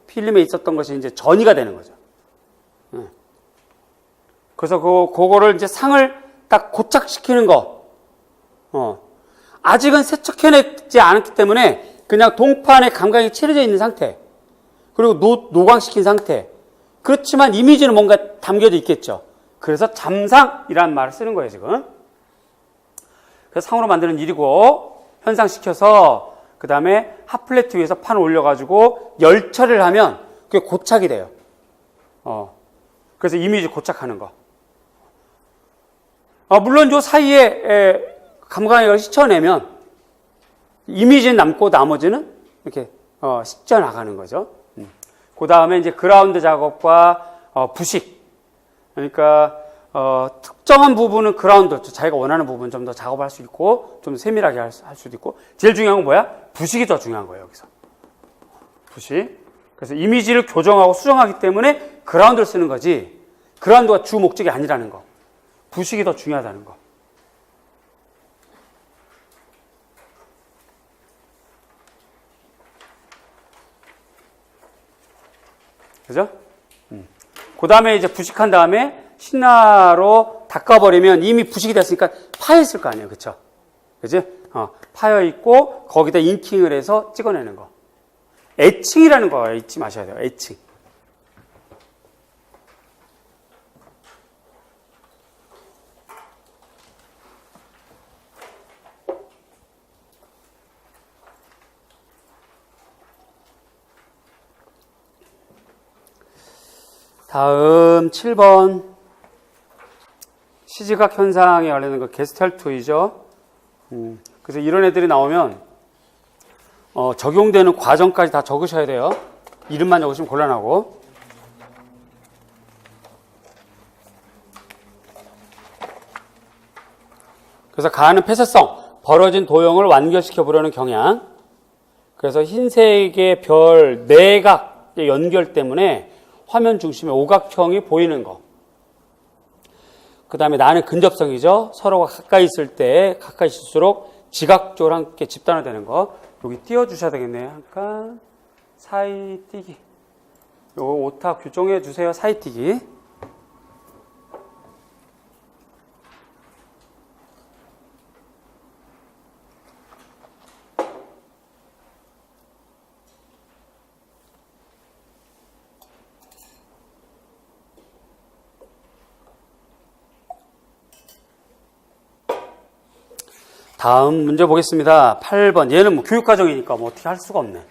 필름에 있었던 것이 이제 전이가 되는 거죠. 그래서 그거를 이제 상을 딱 고착시키는 거. 아직은 세척해내지 않았기 때문에 그냥 동판에 감광이 칠해져 있는 상태. 그리고 노광시킨 상태. 그렇지만 이미지는 뭔가 담겨져 있겠죠. 그래서 잠상이라는 말을 쓰는 거예요, 지금. 그래서 상으로 만드는 일이고, 현상시켜서, 그 다음에 핫플레트 위에서 판을 올려가지고 열 처리를 하면 그게 고착이 돼요. 그래서 이미지 고착하는 거. 물론 요 사이에 감광액을 씻어내면 이미지는 남고 나머지는 이렇게 씻겨 나가는 거죠. 그 다음에 이제 그라운드 작업과 부식. 그러니까 특정한 부분은 그라운드, 자기가 원하는 부분 좀 더 작업을 할 수 있고 좀 세밀하게 할 수도 있고, 제일 중요한 건 뭐야? 부식이 더 중요한 거예요, 여기서. 부식. 그래서 이미지를 교정하고 수정하기 때문에 그라운드를 쓰는 거지, 그라운드가 주 목적이 아니라는 거. 부식이 더 중요하다는 거. 그죠? 그 다음에 이제 부식한 다음에 신나로 닦아버리면 이미 부식이 됐으니까 파였을 거 아니에요. 그쵸? 그지? 파여 있고, 거기다 인킹을 해서 찍어내는 거. 애칭이라는 거 잊지 마셔야 돼요. 애칭. 다음 7번 시지각 현상에 관련된 거 게스탈트이죠. 그래서 이런 애들이 나오면 적용되는 과정까지 다 적으셔야 돼요. 이름만 적으시면 곤란하고. 그래서 가하는 폐쇄성, 벌어진 도형을 완결시켜 보려는 경향. 그래서 흰색의 별 내각의 연결 때문에 화면 중심에 오각형이 보이는 거. 그 다음에 나는 근접성이죠. 서로가 가까이 있을 때 가까이 있을수록 지각적으로 함께 집단화되는 거. 여기 띄워주셔야 되겠네요. 잠깐 사이 뛰기. 요거 오타 규정해 주세요. 사이 뛰기. 다음 문제 보겠습니다. 8번. 얘는 뭐 교육과정이니까 뭐 어떻게 할 수가 없네.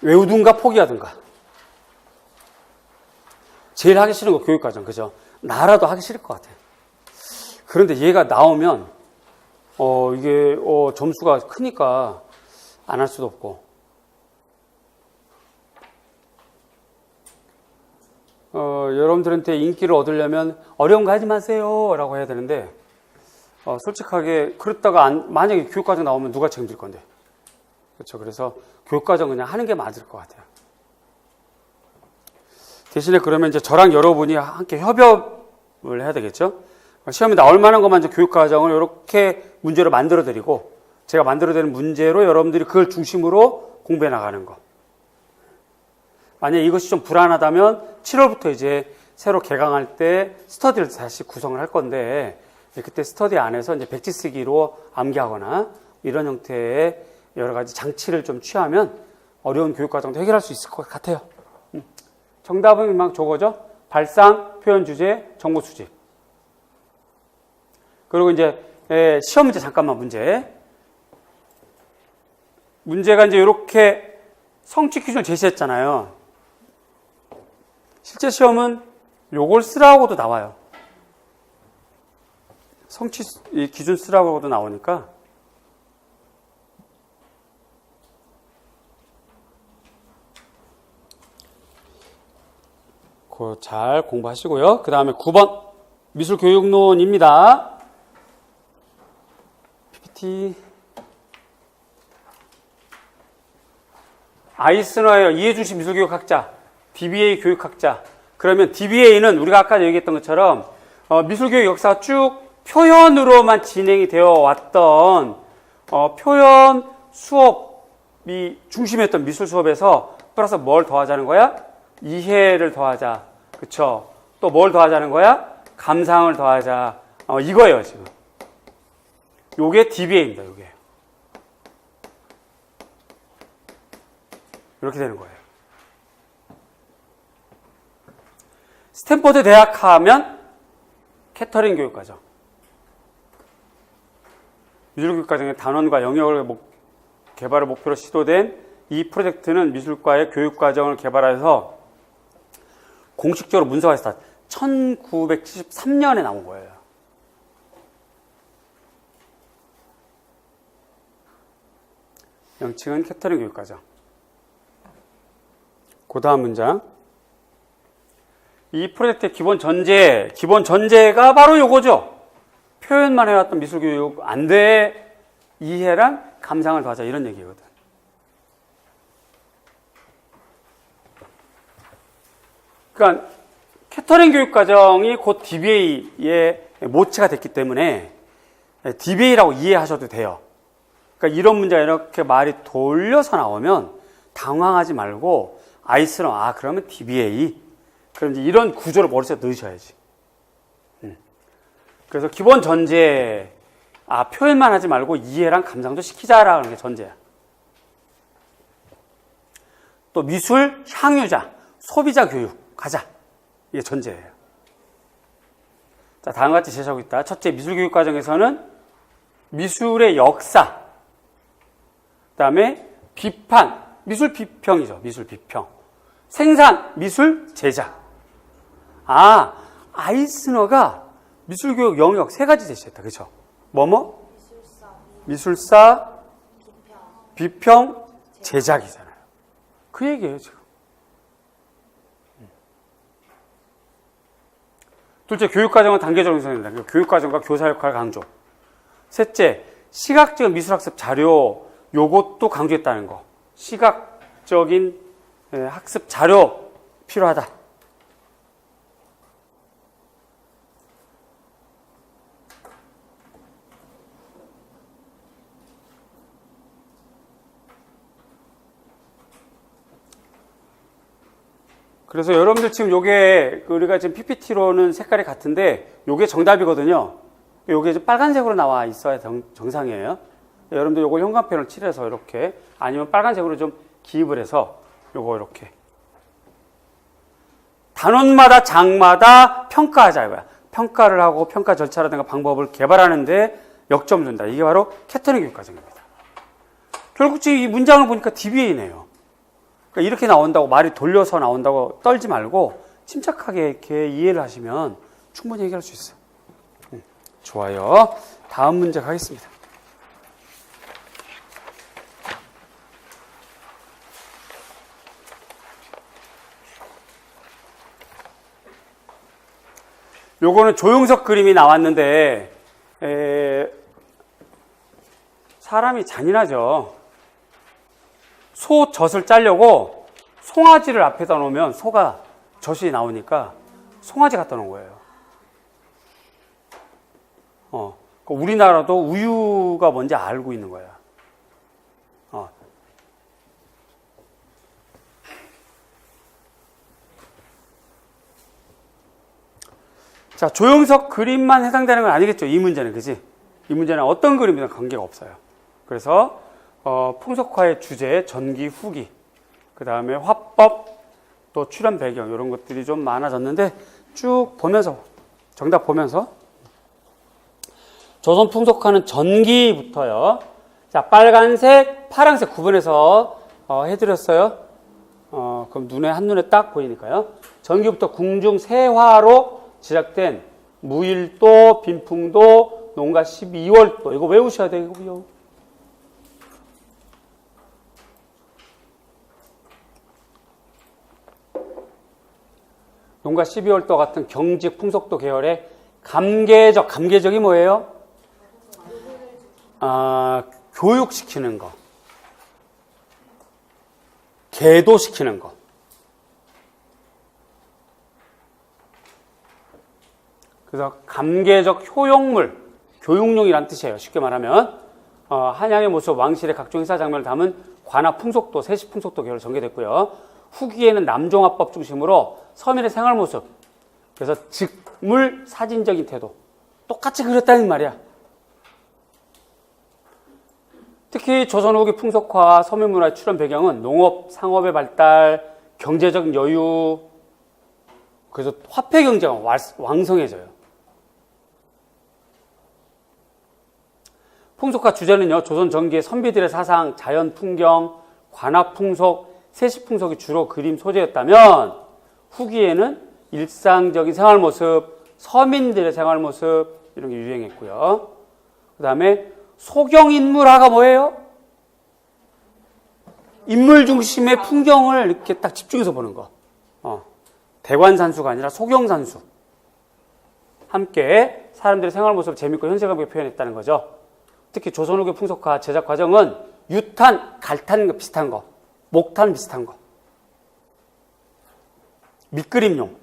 외우든가 포기하든가. 제일 하기 싫은 거 교육과정, 그죠? 나라도 하기 싫을 것 같아. 그런데 얘가 나오면, 이게, 점수가 크니까 안 할 수도 없고. 여러분들한테 인기를 얻으려면 어려운 거 하지 마세요. 라고 해야 되는데, 솔직하게 그랬다가 만약에 교육과정 나오면 누가 책임질 건데. 그렇죠. 그래서 교육과정 그냥 하는 게 맞을 것 같아요. 대신에 그러면 이제 저랑 여러분이 함께 협업을 해야 되겠죠. 시험에 나올 만한 것만 이제 교육과정을 이렇게 문제로 만들어 드리고 제가 만들어 드리는 문제로 여러분들이 그걸 중심으로 공부해 나가는 거. 만약에 이것이 좀 불안하다면 7월부터 이제 새로 개강할 때 스터디를 다시 구성을 할 건데 그때 스터디 안에서 이제 백지 쓰기로 암기하거나 이런 형태의 여러 가지 장치를 좀 취하면 어려운 교육과정도 해결할 수 있을 것 같아요. 정답은 막 저거죠. 발상, 표현 주제, 정보 수집. 그리고 이제 시험 문제 잠깐만 문제. 문제가 이제 이렇게 성취 기준을 제시했잖아요. 실제 시험은 요걸 쓰라고도 나와요. 성취 기준 쓰라고도 나오니까 그거 잘 공부하시고요. 그 다음에 9번 미술교육론입니다. PPT 아이스너예요. 이해중심 미술교육학자, DBA 교육학자. 그러면 DBA는 우리가 아까 얘기했던 것처럼 미술교육 역사가 쭉 표현으로만 진행이 되어 왔던 표현 수업이 중심이었던 미술 수업에서 플러스 뭘 더하자는 거야? 이해를 더하자. 그쵸? 또 뭘 더하자는 거야? 감상을 더하자. 이거예요, 지금. 요게 DBA입니다, 요게. 이렇게 되는 거예요. 스탠퍼드 대학 하면 캐터링 교육과정. 미술교육과정의 단원과 영역을 개발을 목표로 시도된 이 프로젝트는 미술과의 교육과정을 개발해서 공식적으로 문서화해서 1973년에 나온 거예요. 명칭은 캐터링 교육과정. 그 다음 문장. 이 프로젝트의 기본 전제가 바로 요거죠. 표현만 해왔던 미술교육 안 돼. 이해랑 감상을 더하자. 이런 얘기거든. 그러니까 캐터링 교육과정이 곧 DBA의 모체가 됐기 때문에 DBA라고 이해하셔도 돼요. 그러니까 이런 문제가 이렇게 말이 돌려서 나오면 당황하지 말고 아이스너, 그러면 DBA. 그럼 이제 이런 구조를 머릿속에 넣으셔야지. 그래서 기본 전제, 표현만 하지 말고 이해랑 감상도 시키자라는 게 전제야. 또 미술 향유자, 소비자 교육 가자. 이게 전제예요. 자, 다음과 같이 제시하고 있다. 첫째, 미술교육 과정에서는 미술의 역사, 그 다음에 비판, 미술 비평이죠. 미술 비평. 생산, 미술 제작. 아이스너가 미술교육 영역 3가지 제시했다. 그렇죠? 뭐뭐? 미술사, 비평, 제작이잖아요. 그 얘기예요, 지금. 둘째, 교육과정은 단계적으로 구성된다. 교육과정과 교사 역할 강조. 셋째, 시각적 미술학습 자료, 요것도 강조했다는 거. 시각적인 학습 자료 필요하다. 그래서 여러분들 지금 요게 우리가 지금 PPT로는 색깔이 같은데 요게 정답이거든요. 요게 이제 빨간색으로 나와 있어야 정상이에요. 여러분들 요걸 형광펜을 칠해서 이렇게 아니면 빨간색으로 좀 기입을 해서 요거 이렇게 단원마다 장마다 평가하자 이거야. 평가를 하고 평가 절차라든가 방법을 개발하는데 역점 준다. 이게 바로 캐터링 교육 과정입니다. 결국 지금 이 문장을 보니까 DBA네요. 그러니까 이렇게 나온다고 말이 돌려서 나온다고 떨지 말고 침착하게 이렇게 이해를 하시면 충분히 해결할 수 있어요. 좋아요. 다음 문제 가겠습니다. 요거는 조용석 그림이 나왔는데 사람이 잔인하죠. 소 젖을 짜려고 송아지를 앞에다 놓으면 소가 젖이 나오니까 송아지 갖다 놓은 거예요. 우리나라도 우유가 뭔지 알고 있는 거야. 자, 조영석 그림만 해당되는 건 아니겠죠. 이 문제는, 그지? 이 문제는 어떤 그림이든 관계가 없어요. 그래서 풍속화의 주제, 전기, 후기, 그 다음에 화법, 또 출현 배경 이런 것들이 좀 많아졌는데 쭉 보면서 정답 보면서 조선 풍속화는 전기부터요. 자, 빨간색, 파란색 구분해서 해드렸어요. 그럼 한눈에 딱 보이니까요. 전기부터 궁중 세화로 제작된 무일도, 빈풍도, 농가 12월도 이거 외우셔야 되고요. 농가 12월도 같은 경직 풍속도 계열의 감계적이 뭐예요? 교육시키는 거, 계도시키는 거. 그래서 감계적 효용물, 교육용이란 뜻이에요. 쉽게 말하면 한양의 모습, 왕실의 각종 행사 장면을 담은 관화 풍속도, 세시 풍속도 계열로 전개됐고요. 후기에는 남종화법 중심으로 서민의 생활 모습, 그래서 직물 사진적인 태도, 똑같이 그렸다는 말이야. 특히 조선 후기 풍속화, 서민문화의 출현 배경은 농업, 상업의 발달, 경제적 여유, 그래서 화폐 경제가 왕성해져요. 풍속화 주제는요, 조선 전기의 선비들의 사상, 자연 풍경, 관화 풍속, 세시 풍속이 주로 그림 소재였다면 후기에는 일상적인 생활 모습, 서민들의 생활 모습 이런 게 유행했고요. 그 다음에 소경인물화가 뭐예요? 인물 중심의 풍경을 이렇게 딱 집중해서 보는 거. 대관산수가 아니라 소경산수. 함께 사람들의 생활 모습을 재밌고 현실감있게 표현했다는 거죠. 특히 조선 후기 풍속화 제작 과정은 유탄, 갈탄 비슷한 거, 목탄 비슷한 거, 밑그림용,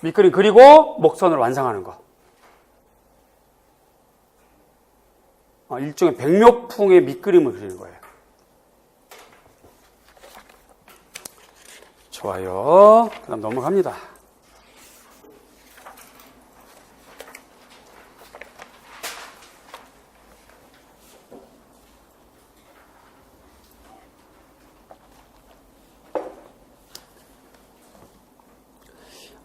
밑그림 그리고 목선을 완성하는 거. 일종의 백묘풍의 밑그림을 그리는 거예요. 좋아요. 그 다음 넘어갑니다.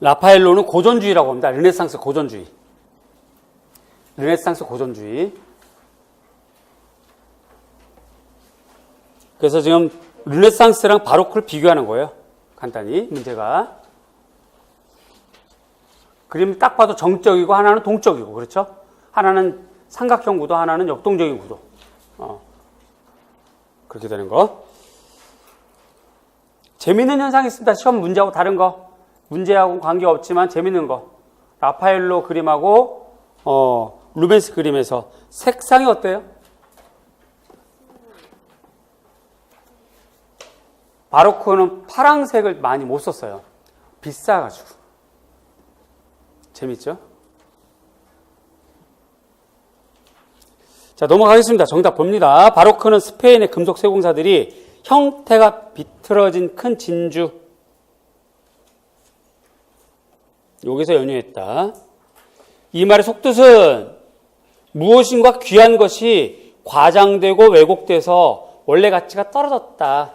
라파엘로는 고전주의라고 합니다. 르네상스 고전주의. 르네상스 고전주의. 그래서 지금 르네상스랑 바로크를 비교하는 거예요. 간단히 문제가. 그림 딱 봐도 정적이고 하나는 동적이고, 그렇죠? 하나는 삼각형 구도, 하나는 역동적인 구도. 그렇게 되는 거. 재밌는 현상이 있습니다. 시험 문제하고 다른 거. 문제하고는 관계없지만 재밌는 거. 라파엘로 그림하고 루벤스 그림에서 색상이 어때요? 바로크는 파란색을 많이 못 썼어요. 비싸가지고. 재밌죠? 자, 넘어가겠습니다. 정답 봅니다. 바로크는 스페인의 금속 세공사들이 형태가 비틀어진 큰 진주. 여기서 연유했다. 이 말의 속뜻은 무엇인가 귀한 것이 과장되고 왜곡돼서 원래 가치가 떨어졌다.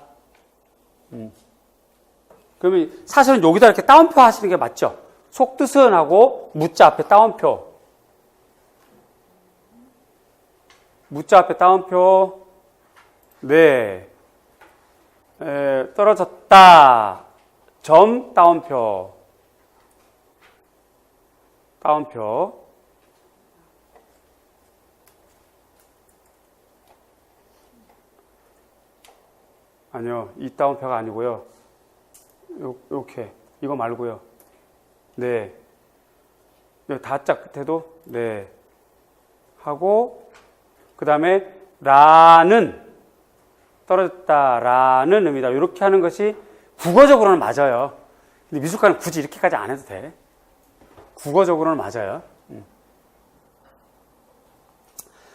그러면 사실은 여기다 이렇게 따옴표 하시는 게 맞죠? 속뜻은 하고 무자 앞에 따옴표. 무자 앞에 따옴표. 네. 떨어졌다. 점 따옴표. 따옴표. 아니요. 이 따옴표가 아니고요. 요렇게. 이거 말고요. 네. 다자 끝에도 네. 하고 그 다음에 라는 떨어졌다라는 의미다. 이렇게 하는 것이 국어적으로는 맞아요. 근데 미술가는 굳이 이렇게까지 안 해도 돼. 국어적으로는 맞아요.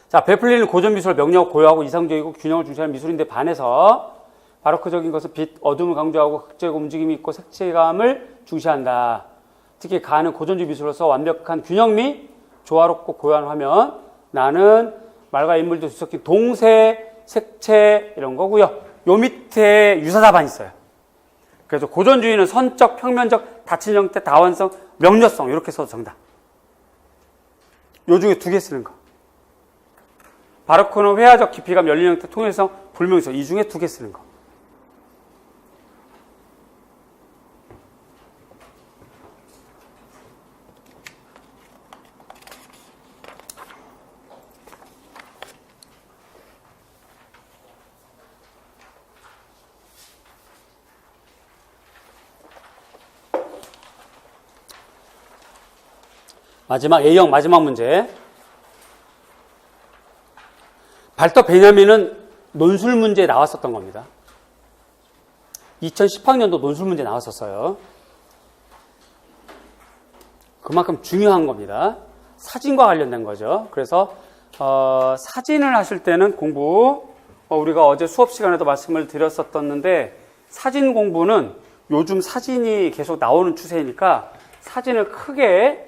자, 베플리는 고전 미술을 명료하고 고요하고 이상적이고 균형을 중시하는 미술인데 반해서 바로크적인 것은 빛, 어둠을 강조하고 극적이고 움직임이 있고 색채감을 중시한다. 특히 가는 고전주의 미술로서 완벽한 균형 및 조화롭고 고요한 화면, 나는 말과 인물도 뒤섞인 동색, 색채 이런 거고요. 요 밑에 유사답안이 있어요. 그래서 고전주의는 선적, 평면적, 닫힌 형태, 다원성, 명료성 이렇게 써도 정답. 요 중에 2개 쓰는 거. 바로크는 회화적 깊이감, 열린 형태, 통일성, 불명성 이 중에 2개 쓰는 거. 마지막 A형 마지막 문제. 발터 베냐민은 논술 문제에 나왔었던 겁니다. 2010학년도 논술 문제 나왔었어요. 그만큼 중요한 겁니다. 사진과 관련된 거죠. 그래서 사진을 하실 때는 공부 우리가 어제 수업 시간에도 말씀을 드렸었는데 사진 공부는 요즘 사진이 계속 나오는 추세이니까 사진을 크게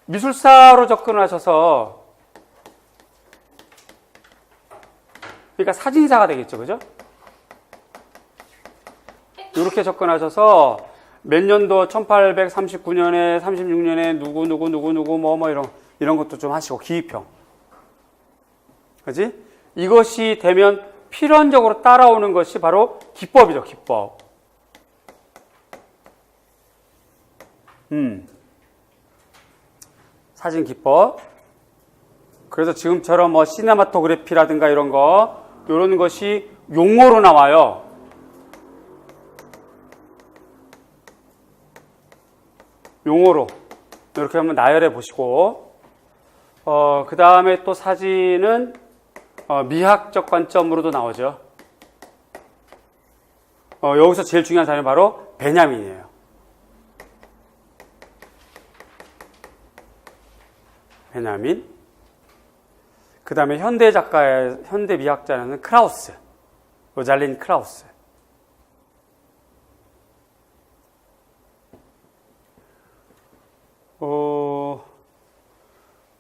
미술사로 접근하셔서 그러니까 사진사가 되겠죠, 그죠? 이렇게 접근하셔서 몇 년도 1839년에 36년에 누구 뭐 이런 것도 좀 하시고 기입형, 그지? 이것이 되면 필연적으로 따라오는 것이 바로 기법이죠, 기법. 사진 기법. 그래서 지금처럼 뭐 시네마토그래피라든가 이런 것이 용어로 나와요. 용어로. 이렇게 한번 나열해 보시고, 그 다음에 또 사진은 미학적 관점으로도 나오죠. 여기서 제일 중요한 사람이 바로 베냐민이에요. 베냐민. 그 다음에 현대 미학자는 크라우스, 로잘린 크라우스.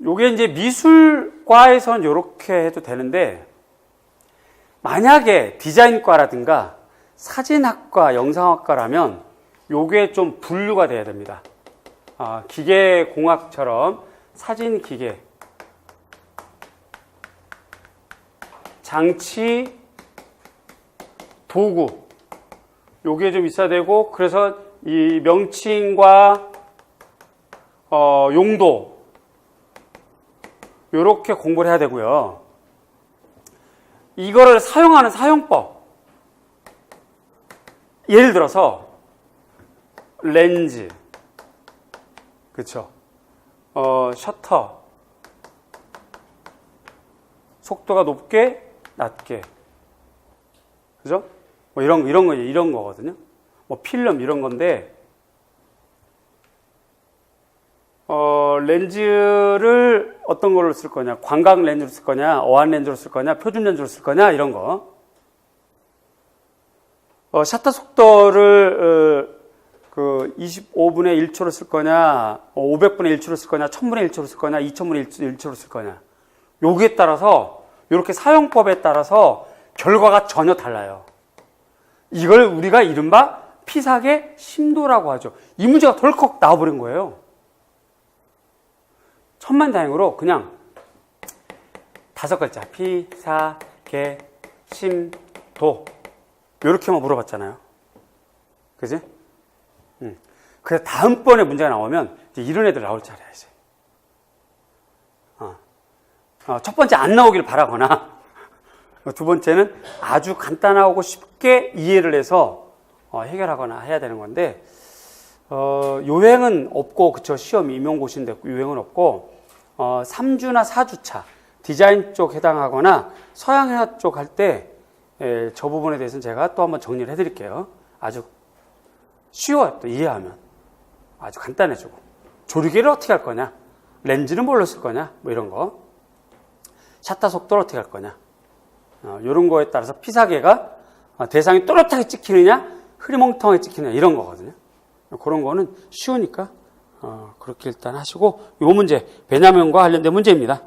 요게 이제 미술과에서는 요렇게 해도 되는데, 만약에 디자인과라든가 사진학과, 영상학과라면 요게 좀 분류가 돼야 됩니다. 기계공학처럼 사진 기계, 장치, 도구, 요게 좀 있어야 되고, 그래서 이 명칭과 용도 요렇게 공부를 해야 되고요. 이거를 사용하는 사용법, 예를 들어서 렌즈, 그렇죠? 셔터, 속도가 높게, 낮게, 그죠? 뭐 이런 거거든요. 뭐 필름 이런 건데, 렌즈를 어떤 걸로 쓸 거냐, 광각 렌즈로 쓸 거냐, 어안 렌즈로 쓸 거냐, 표준 렌즈로 쓸 거냐, 이런 거. 셔터 속도를 25분의 1초로 쓸 거냐, 500분의 1초로 쓸 거냐, 1000분의 1초로 쓸 거냐, 2000분의 1초로 쓸 거냐. 여기에 따라서, 이렇게 사용법에 따라서 결과가 전혀 달라요. 이걸 우리가 이른바 피사계 심도라고 하죠. 이 문제가 덜컥 나와버린 거예요. 천만다행으로 그냥 5글자 피사계 심도 이렇게만 물어봤잖아요. 그지? 그래서 다음번에 문제가 나오면 이제 이런 애들 나올 차례야 이제. 첫 번째 안 나오길 바라거나 두 번째는 아주 간단하고 쉽게 이해를 해서 해결하거나 해야 되는 건데 요행은 없고, 그쵸, 시험 임용고시인데 요행은 없고 3주나 4주차 디자인 쪽 해당하거나 서양회화 쪽 할 때 저 부분에 대해서는 제가 또 한번 정리를 해드릴게요. 아주 쉬워요. 또 이해하면 아주 간단해지고, 조리개를 어떻게 할 거냐, 렌즈는 뭘로 쓸 거냐, 뭐 이런 거, 샷터 속도를 어떻게 할 거냐, 이런 거에 따라서 피사계가 대상이 또렷하게 찍히느냐 흐리멍텅하게 찍히느냐 이런 거거든요. 그런 거는 쉬우니까 그렇게 일단 하시고, 이 문제 베냐민과 관련된 문제입니다.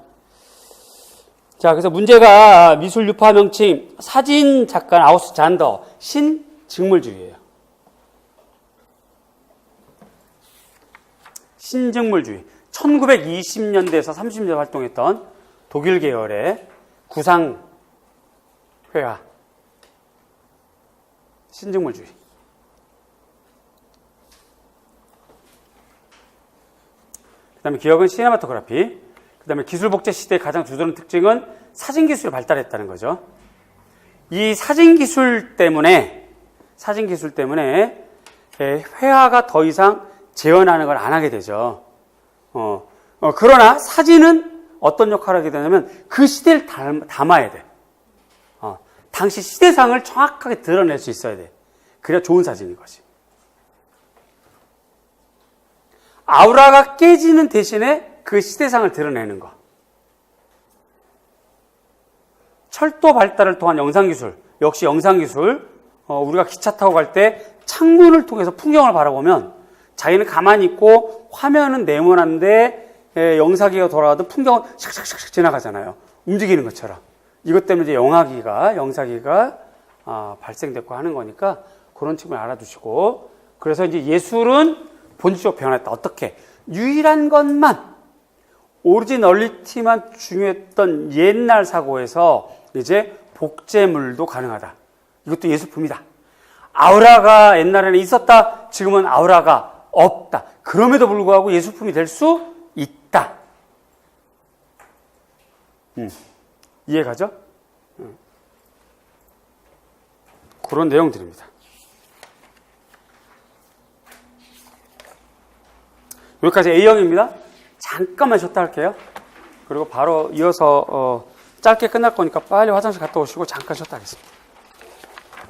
자, 그래서 문제가 미술 유파 명칭 사진 작가 아우스 잔더 신직물주의예요. 신직물주의. 1920년대에서 30년대 활동했던 독일 계열의 구상 회화. 신직물주의. 그 다음에 기억은 시네마토그래피. 그 다음에 기술복제 시대의 가장 두드러진 특징은 사진기술이 발달했다는 거죠. 이 사진기술 때문에 회화가 더 이상 재현하는 걸 안 하게 되죠. 그러나 사진은 어떤 역할을 하게 되냐면 그 시대를 담아야 돼. 당시 시대상을 정확하게 드러낼 수 있어야 돼. 그래야 좋은 사진인 거지. 아우라가 깨지는 대신에 그 시대상을 드러내는 거. 철도 발달을 통한 영상기술, 역시 영상기술. 우리가 기차 타고 갈 때 창문을 통해서 풍경을 바라보면 자기는 가만히 있고 화면은 네모난데 영상기가 돌아가도 풍경은 샥샥샥 지나가잖아요. 움직이는 것처럼. 이것 때문에 이제 영상기가 발생됐고 하는 거니까 그런 측면을 알아두시고, 그래서 이제 예술은 본질적으로 변화했다. 어떻게? 유일한 것만, 오리지널리티만 중요했던 옛날 사고에서 이제 복제물도 가능하다. 이것도 예술품이다. 아우라가 옛날에는 있었다. 지금은 아우라가 없다. 그럼에도 불구하고 예술품이 될 수 있다. 이해가죠? 그런 내용들입니다. 여기까지 A형입니다. 잠깐만 쉬었다 할게요. 그리고 바로 이어서 짧게 끝날 거니까 빨리 화장실 갔다 오시고 잠깐 쉬었다 하겠습니다.